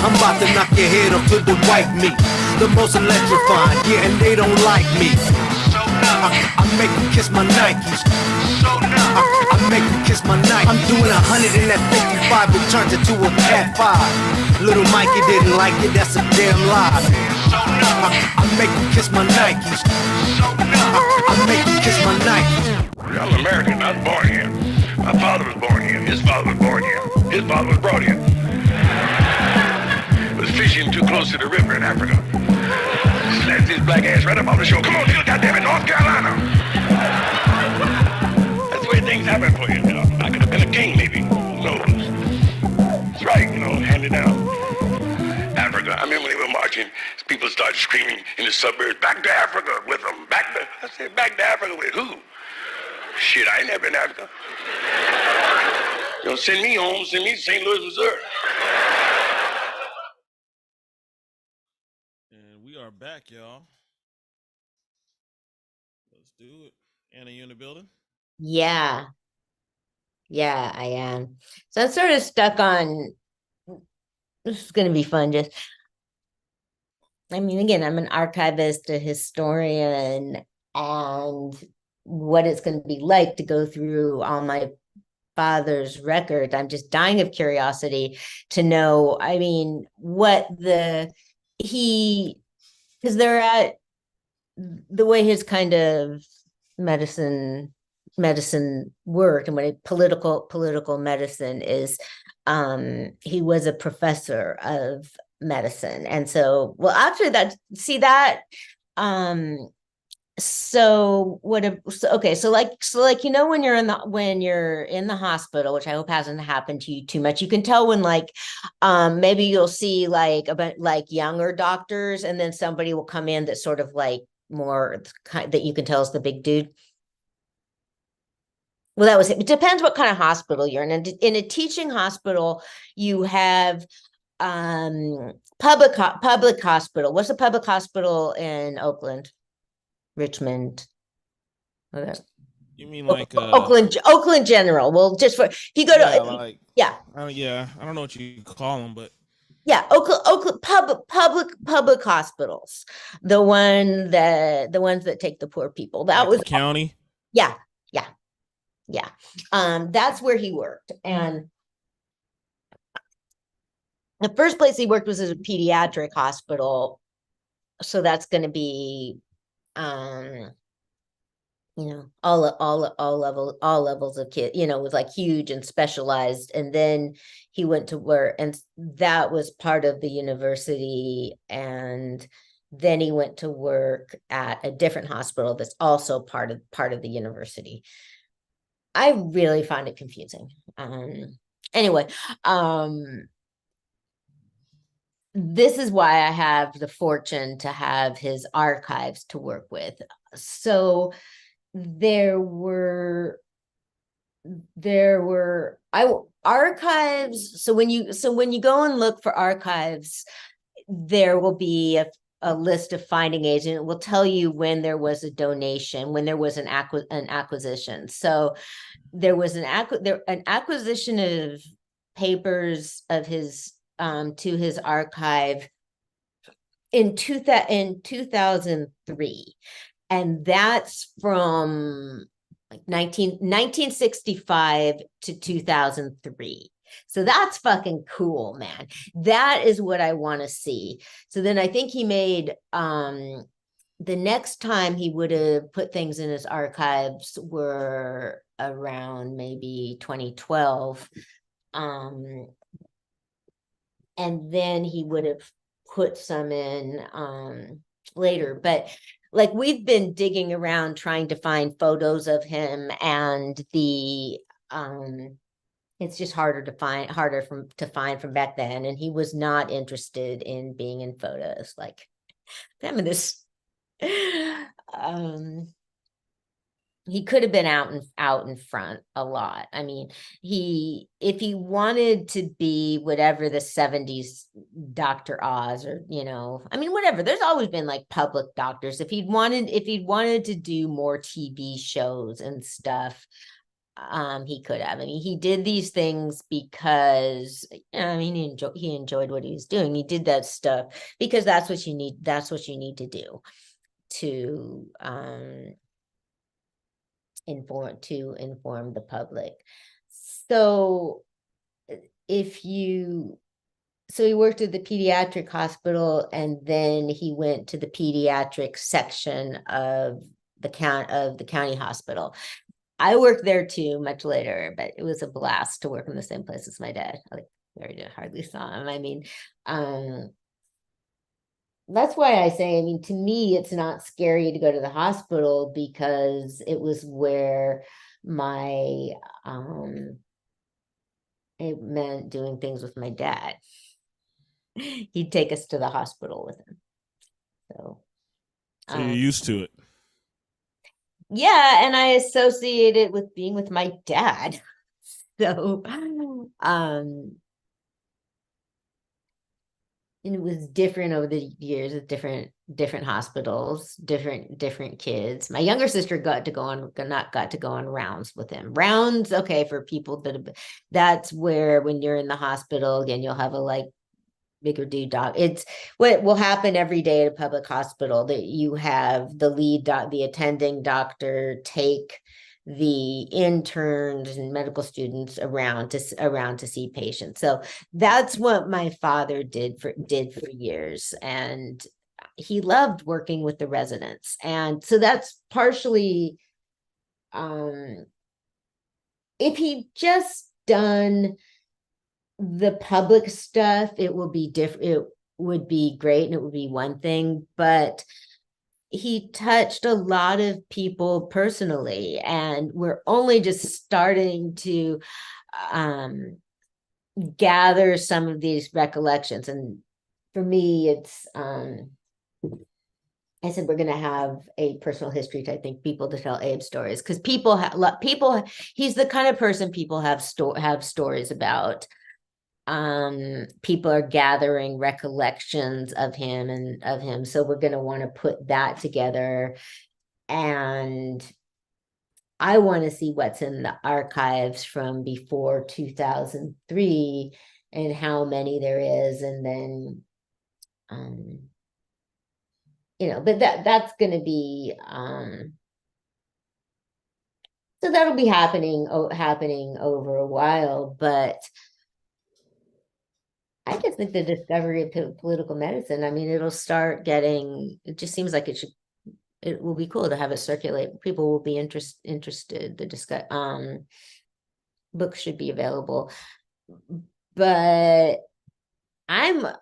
I'm about to knock your head up to the white meat. the most electrifying, yeah, and they don't like me. I make them kiss my Nikes. I make them kiss my Nikes. I'm doing 100 in that 55, it turns into a Cat 5. Little Mikey didn't like it, that's a damn lie. I make them kiss my Nikes. I make them kiss my Nikes. I'm American, I was born here. My father was born here. His father was born here. His father was brought here. Was fishing too close to the river in Africa. Snatched his black ass right up off the shore. Come on, kill goddammit, North Carolina. That's the way things happen for you. I could have been a king, maybe. Who knows? That's right, hand it down. Africa. I remember when they were marching, people started screaming in the suburbs, back to Africa with them. I said, back to Africa with who? Shit, I ain't never been to Africa. Send me home, send me to St. Louis, Missouri. And we are back, y'all. Let's do it. Anna, you in the building? Yeah. Yeah, I am. So I'm sort of stuck on, this is going to be fun. Again, I'm an archivist, a historian, and what it's going to be like to go through all my father's record. I'm just dying of curiosity to know, because they're at the way his kind of medicine worked and what political medicine is. He was a professor of medicine. And so, after that, when you're in the hospital, which I hope hasn't happened to you too much, you can tell when maybe you'll see younger doctors, and then somebody will come in that's sort of more that you can tell is the big dude. Well, that was it. It depends what kind of hospital you're in. In a teaching hospital, you have public hospital. What's a public hospital in Oakland? Richmond. You mean like Oakland General? Well, just for if you go to I don't know what you call them, but Oakland public hospitals. The ones that take the poor people. That was county. Yeah. That's where he worked, and the first place he worked was at a pediatric hospital. So that's going to be all levels of kids, with huge and specialized. And then he went to work, and that was part of the university. And then he went to work at a different hospital that's also part of the university. I really find it confusing. Anyway, this is why I have the fortune to have his archives to work with. So there were archives. So when you go and look for archives, there will be a list of finding agent. It will tell you when there was a donation, when there was an acquisition. So there was an acquisition of papers of his to his archive in 2003, and that's from 1965 to 2003. So that's fucking cool, man. That is what I want to see. So then I think he made the next time he would have put things in his archives were around maybe 2012. And then he would have put some in later. But we've been digging around trying to find photos of him, and it's just harder to find from back then. And he was not interested in being in photos. He could have been out in front a lot. I mean, if he wanted to be whatever the 70s Dr. Oz, or whatever, there's always been public doctors. If he'd wanted to do more TV shows and stuff, he could have. I mean, he did these things because, I mean, he enjoyed what he was doing. He did that stuff because that's what you need. That's what you need to do to inform the public. So so he worked at the pediatric hospital, and then he went to the pediatric section of the county hospital. I worked there too much later, but it was a blast to work in the same place as my dad. I hardly saw him. I mean, that's why I say, I mean, to me, it's not scary to go to the hospital because it was where it meant doing things with my dad. He'd take us to the hospital with him. So you're used to it. Yeah, and I associate it with being with my dad. So and it was different over the years with different hospitals, different kids. My younger sister got to go on rounds with him. Rounds, okay, for people that's where when you're in the hospital, again, you'll have a bigger dude doc. It's what will happen every day at a public hospital, that you have the attending doctor take the interns and medical students around to see patients. So that's what my father did for years, and he loved working with the residents. And so that's partially, if he just done the public stuff, it will be different. It would be great and it would be one thing, but he touched a lot of people personally, and we're only just starting to gather some of these recollections. And for me, it's I said we're going to have a personal history type thing, people to tell Abe stories, because he's the kind of person people have stories about. People are gathering recollections of him, so we're going to want to put that together, and I want to see what's in the archives from before 2003 and how many there is, and then but that's going to be so that'll be happening over a while. But I just think the discovery of political medicine, I mean, it'll start getting, it just seems like it will be cool to have it circulate. People will be interested to discuss. Books should be available, but I was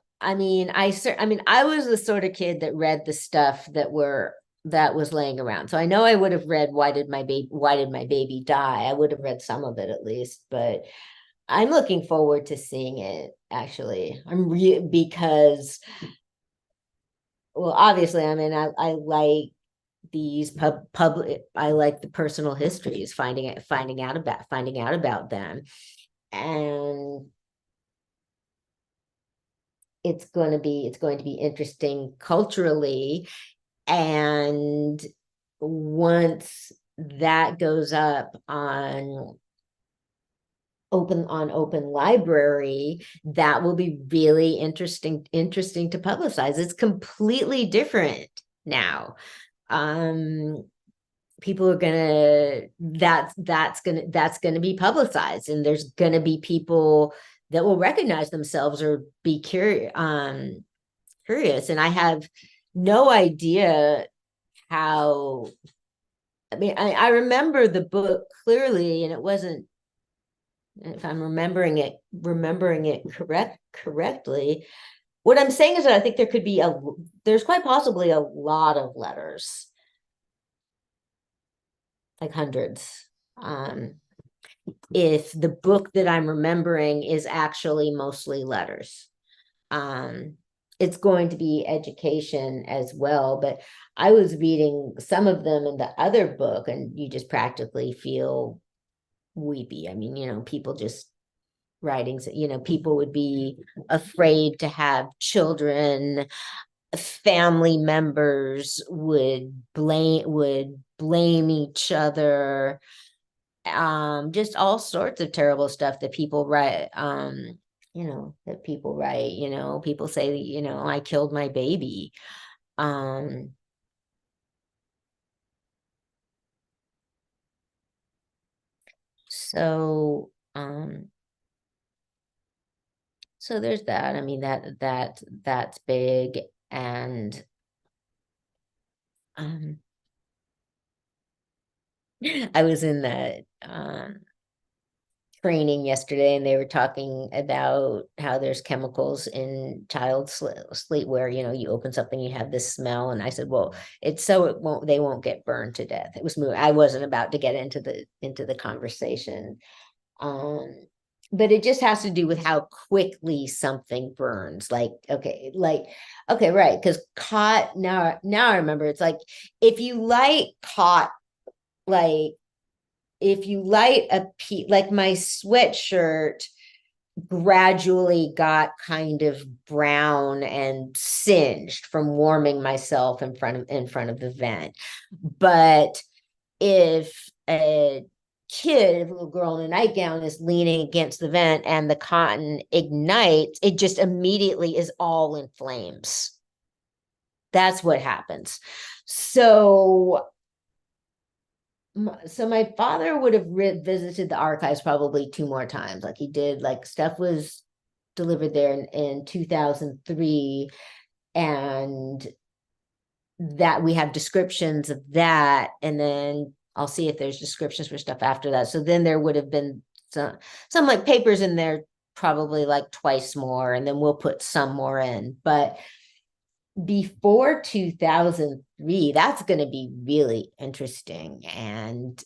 the sort of kid that read the stuff that was laying around. So I know I would have read Why Did My Baby Die? I would have read some of it at least, but I'm looking forward to seeing it, actually. Because, well, obviously, I mean, I like these public, I like the personal histories, finding out about them. And it's going to be interesting culturally. And once that goes up on open library, that will be really interesting to publicize. It's completely different now. People are that's gonna be publicized, and there's gonna be people that will recognize themselves or be curious. And I have no idea how. I mean, I remember the book clearly, and it wasn't, if I'm remembering it correctly. What I'm saying is that I think there's quite possibly a lot of letters, like hundreds. If the book that I'm remembering is actually mostly letters. It's going to be education as well, but I was reading some of them in the other book, and you just practically feel weepy. I mean, people just writings, people would be afraid to have children. Family members would blame each other. just all sorts of terrible stuff that people write, that people write, people say, I killed my baby. So, so there's that. I mean, that's big. And, I was in the, training yesterday, and they were talking about how there's chemicals in child sleep where you open something, you have this smell, and I said, well, it's so they won't get burned to death. It was I wasn't about to get into the conversation, but it just has to do with how quickly something burns. Like okay, right, because cot, now I remember, it's like if you light cot, like if you light a like my sweatshirt gradually got kind of brown and singed from warming myself in front of the vent. But if a little girl in a nightgown is leaning against the vent and the cotton ignites, it just immediately is all in flames. That's what happens. So my father would have visited the archives probably 2 more times. Like he did, like stuff was delivered there in 2003, and that we have descriptions of that. And then I'll see if there's descriptions for stuff after that. So then there would have been some like papers in there, probably like twice more, and then we'll put some more in. But before 2003, that's going to be really interesting and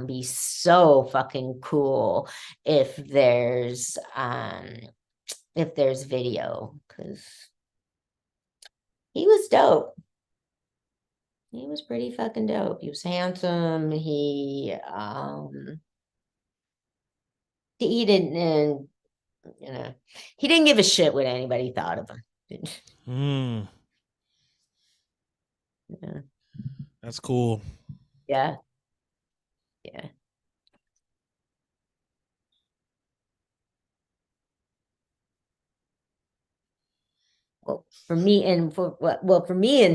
be so fucking cool if there's video, because he was dope. He was pretty fucking dope. He was handsome. He didn't he didn't give a shit what anybody thought of him. Yeah. That's cool. Yeah. Well, for me and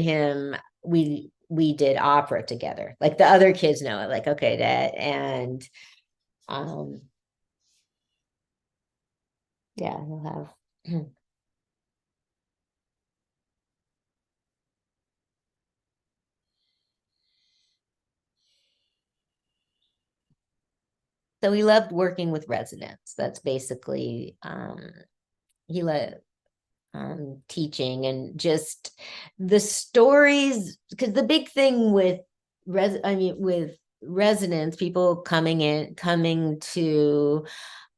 him, we did opera together. Like the other kids know it. Like, okay, Dad, and yeah, he'll have. So he loved working with residents. That's basically he loved teaching and just the stories, because the big thing with residents, people coming to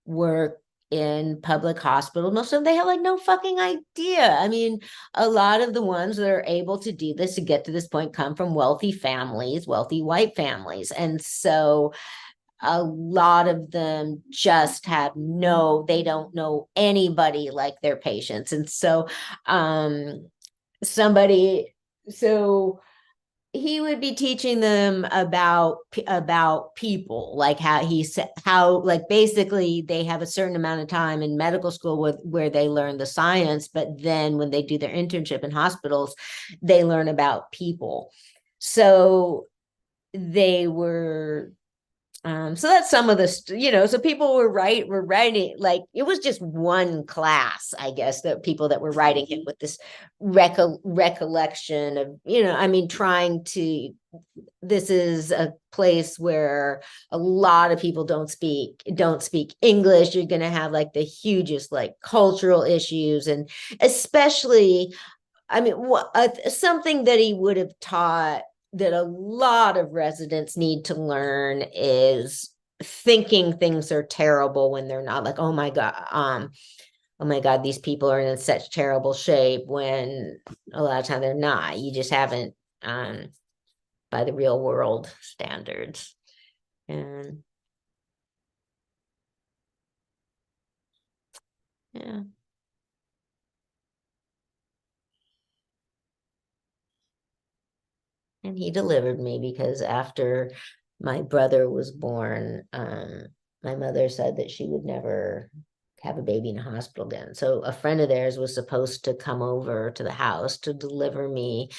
work in public hospital, most of them, they have like no fucking idea. I mean, a lot of the ones that are able to do this, to get to this point, come from wealthy families, wealthy white families. And so a lot of them just they don't know anybody like their patients. And so he would be teaching them about people, like how like basically they have a certain amount of time in medical school where they learn the science, but then when they do their internship in hospitals, they learn about people. So they were so that's some of the so people were writing, like it was just one class, I guess, that people that were writing it with this recollection of trying to, this is a place where a lot of people don't speak English. You're going to have like the hugest like cultural issues, and especially something that he would have taught that a lot of residents need to learn is thinking things are terrible when they're not. Like, oh my God, these people are in such terrible shape, when a lot of time they're not. You just haven't, by the real world standards. And yeah. And he delivered me, because after my brother was born, my mother said that she would never have a baby in a hospital again. So a friend of theirs was supposed to come over to the house to deliver me,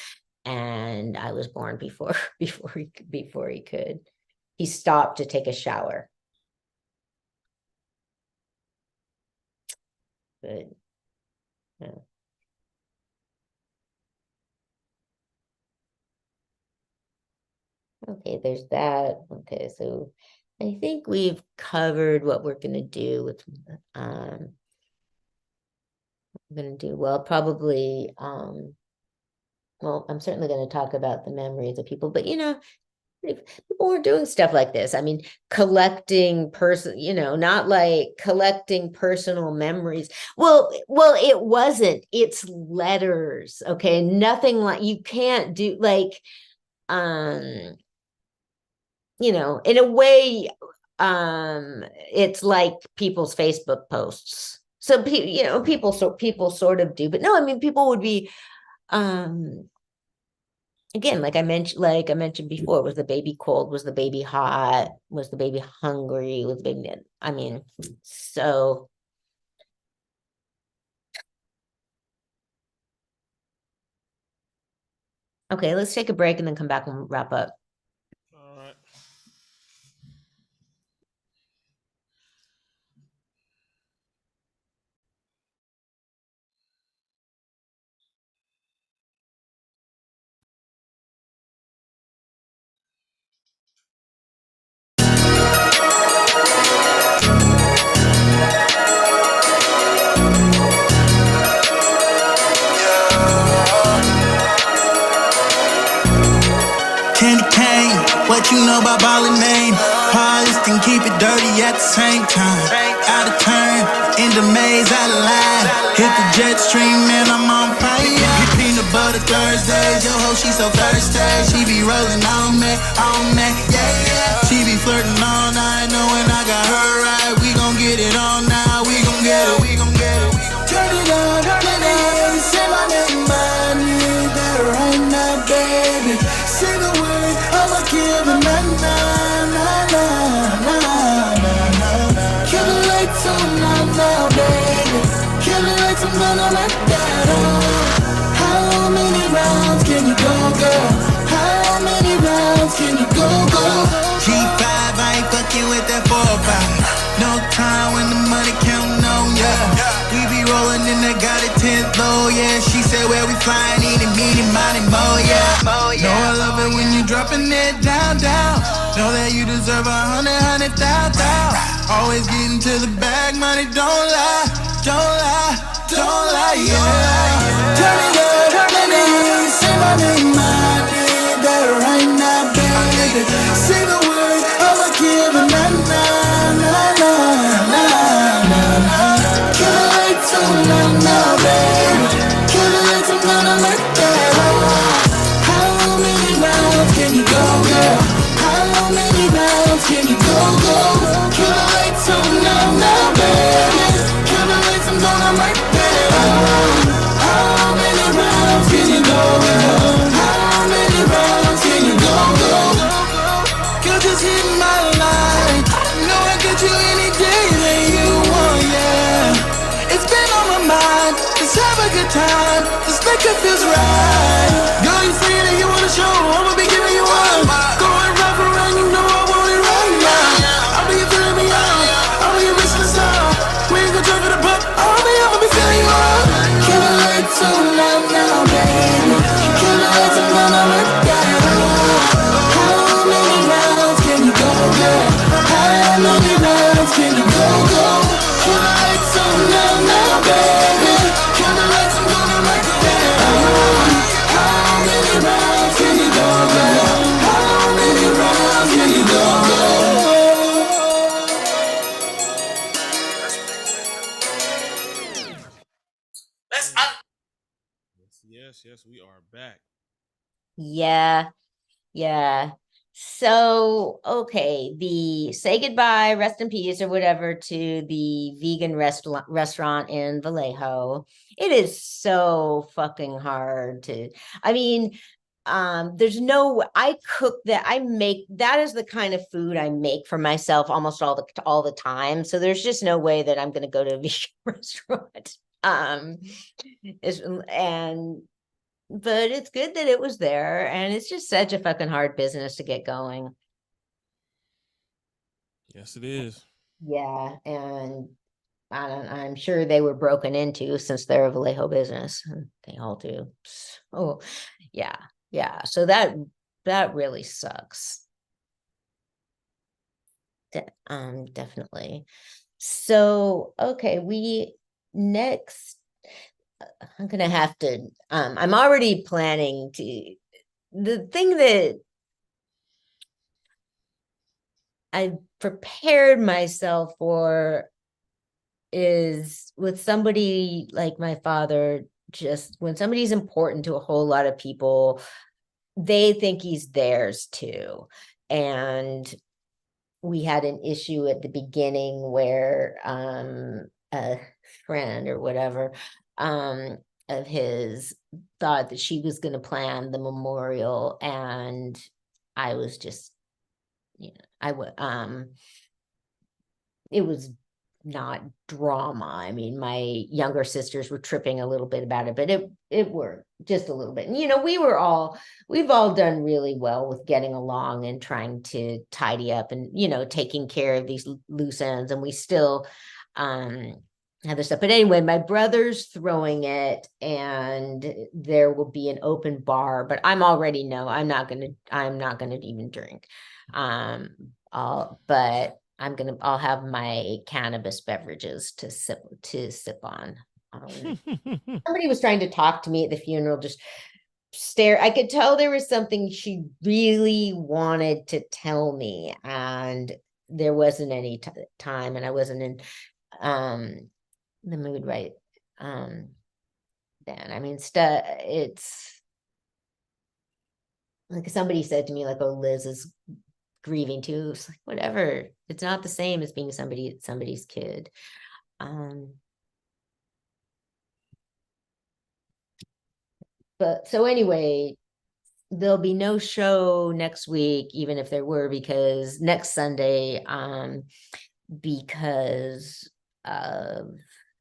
and I was born before he could. He stopped to take a shower. But yeah. Okay, there's that. Okay, so I think we've covered what we're gonna do with I'm gonna do well, probably well, I'm certainly gonna talk about the memories of people, but you know, if people were doing stuff like this. I mean, collecting not like collecting personal memories. Well, it wasn't. It's letters. Okay, nothing like you can't do like in a way, it's like people's Facebook posts. So people sort of do, but no, I mean, people would be, again, like I mentioned before, was the baby cold? Was the baby hot? Was the baby hungry? Was the baby, I mean, so. Okay, let's take a break and then come back and wrap up. All right. Candy cane, what you know about ballin' name? Polished and keep it dirty at the same time. Out of turn, in the maze, out of line. Hit the jet stream and I'm on fire. Peanut butter Thursdays, yo ho, she so thirsty. She be rolling on me, yeah, yeah. She be flirting all night, knowing I got her right. We gon' get it on now, we gon' get it, we gon' get it. Turn it on, say my name, I need that right now, baby. Say the word, I'ma give it Kill the lights on now, baby. Kill the lights, I'm gonna let that on. How many rounds can you go, girl? How many rounds can you go? G5, I ain't fucking with that 4-5. No time when the money counting on, yeah. We be rolling in the got it 10th low, yeah. She said where we flying, eating, meaning, money, more, yeah. Know I love it when you dropping it down. Know that you deserve 100,000. Always getting to the bag, money, don't lie, yeah. Turn it up, say my name, I need that right now, baby. Say the word, I'ma give it Kill the lights on now, baby. Kill the lights, I'm gonna let that on. How many rounds can you go, girl? How many rounds can you go? Kill the lights on now, baby. Kill the lights, I'm gonna let that on. How many rounds can you go, girl? How many rounds can you go? Girl, just hit my line. Know I get you any day that you want, yeah. It's been on my mind. Let's have a good time. This liquor feels right. Girl, you say that you wanna show. I'ma be giving you one. Going rough around, you know I want it right now. I'll be filling me out. I'll be rich and stuff. We ain't gon' drink for the buck. I'ma be filling you up. Kill the lights on now, baby. Kill the lights, I'm gonna let that on. How many rounds can you go, girl? How many rounds can you go? Kill the lights on now, baby. Kill the lights, I'm gonna let that on. How many rounds can you go, girl? How many rounds can you go? Yes, we are back. Yeah. So, okay, the say goodbye, rest in peace or whatever to the vegan restaurant in Vallejo. It is so fucking hard to, I mean, there's no, I cook that, I make, that is the kind of food I make for myself almost all the time. So there's just no way that I'm going to go to a vegan restaurant. But it's good that it was there, and it's just such a fucking hard business to get going. Yes, it is. Yeah, and I'm sure they were broken into since they're a Vallejo business. They all do. Oh, yeah. So that really sucks. Definitely. So, okay, next, I'm gonna have to, I'm already planning to, the thing that I prepared myself for is with somebody like my father, just when somebody's important to a whole lot of people, they think he's theirs too. And we had an issue at the beginning where a friend or whatever of his thought that she was going to plan the memorial, and I was just, it was not drama. I mean, my younger sisters were tripping a little bit about it, but it worked just a little bit. And we've all done really well with getting along and trying to tidy up and taking care of these loose ends, and we still other stuff. But anyway, my brother's throwing it, and there will be an open bar, but I'm already I'm not gonna even drink. I'll have my cannabis beverages to sip on. Somebody was trying to talk to me at the funeral, just stare. I could tell there was something she really wanted to tell me, and there wasn't any time, and I wasn't in the mood right then. I mean, it's like somebody said to me, like, oh, Liz is grieving too. It's like, whatever, it's not the same as being somebody's kid. But so anyway, there'll be no show next week, even if there were, because next Sunday, because of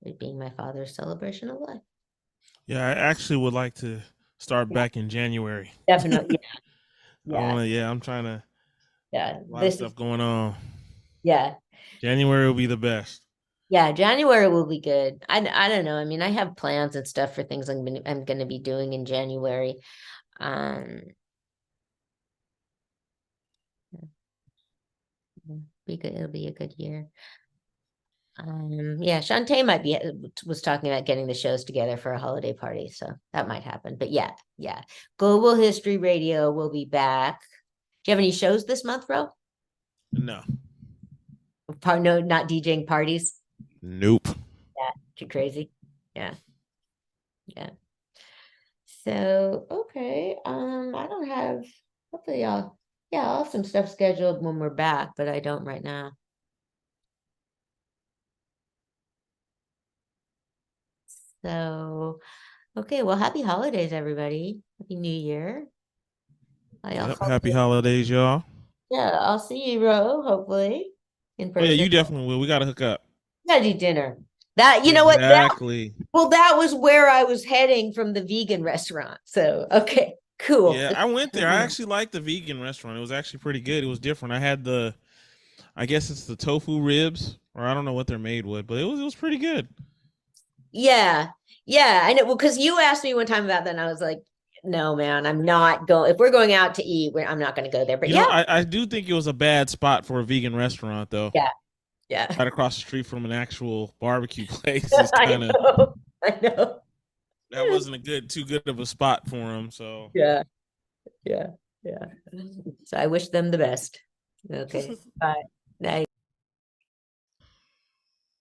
it being my father's celebration of life. Yeah, I actually would like to start back in January. Definitely. I'm trying to. Yeah, a lot of stuff going on. Yeah, January will be the best. Yeah, January will be good. I don't know. I mean, I have plans and stuff for things I'm going to be doing in January. Be good. It'll be a good year. Yeah, Shantae was talking about getting the shows together for a holiday party, so that might happen. But yeah. Global History Radio will be back. Do you have any shows this month, bro? No. No, not DJing parties. Nope. Yeah, too crazy. Yeah. So okay. I don't have. Hopefully, I'll have some stuff scheduled when we're back, but I don't right now. So, okay. Well, happy holidays, everybody. Happy New Year. Happy holidays, y'all. Yeah, I'll see you, Ro, hopefully. In person. Oh, yeah, you definitely will. We got to hook up. Gotta do dinner. That, you know what? Exactly. That was where I was heading from the vegan restaurant. So, okay, cool. Yeah, I went there. I actually liked the vegan restaurant. It was actually pretty good. It was different. I had I guess it's the tofu ribs, or I don't know what they're made with, but it was pretty good. Yeah, I know. Well, because you asked me one time about that, and I was like, no, man, I'm not going. If we're going out to eat, I'm not going to go there. But I do think it was a bad spot for a vegan restaurant, though. Yeah. Right across the street from an actual barbecue place. I know. That wasn't too good of a spot for them. So yeah. So I wish them the best. Okay. Bye. Night.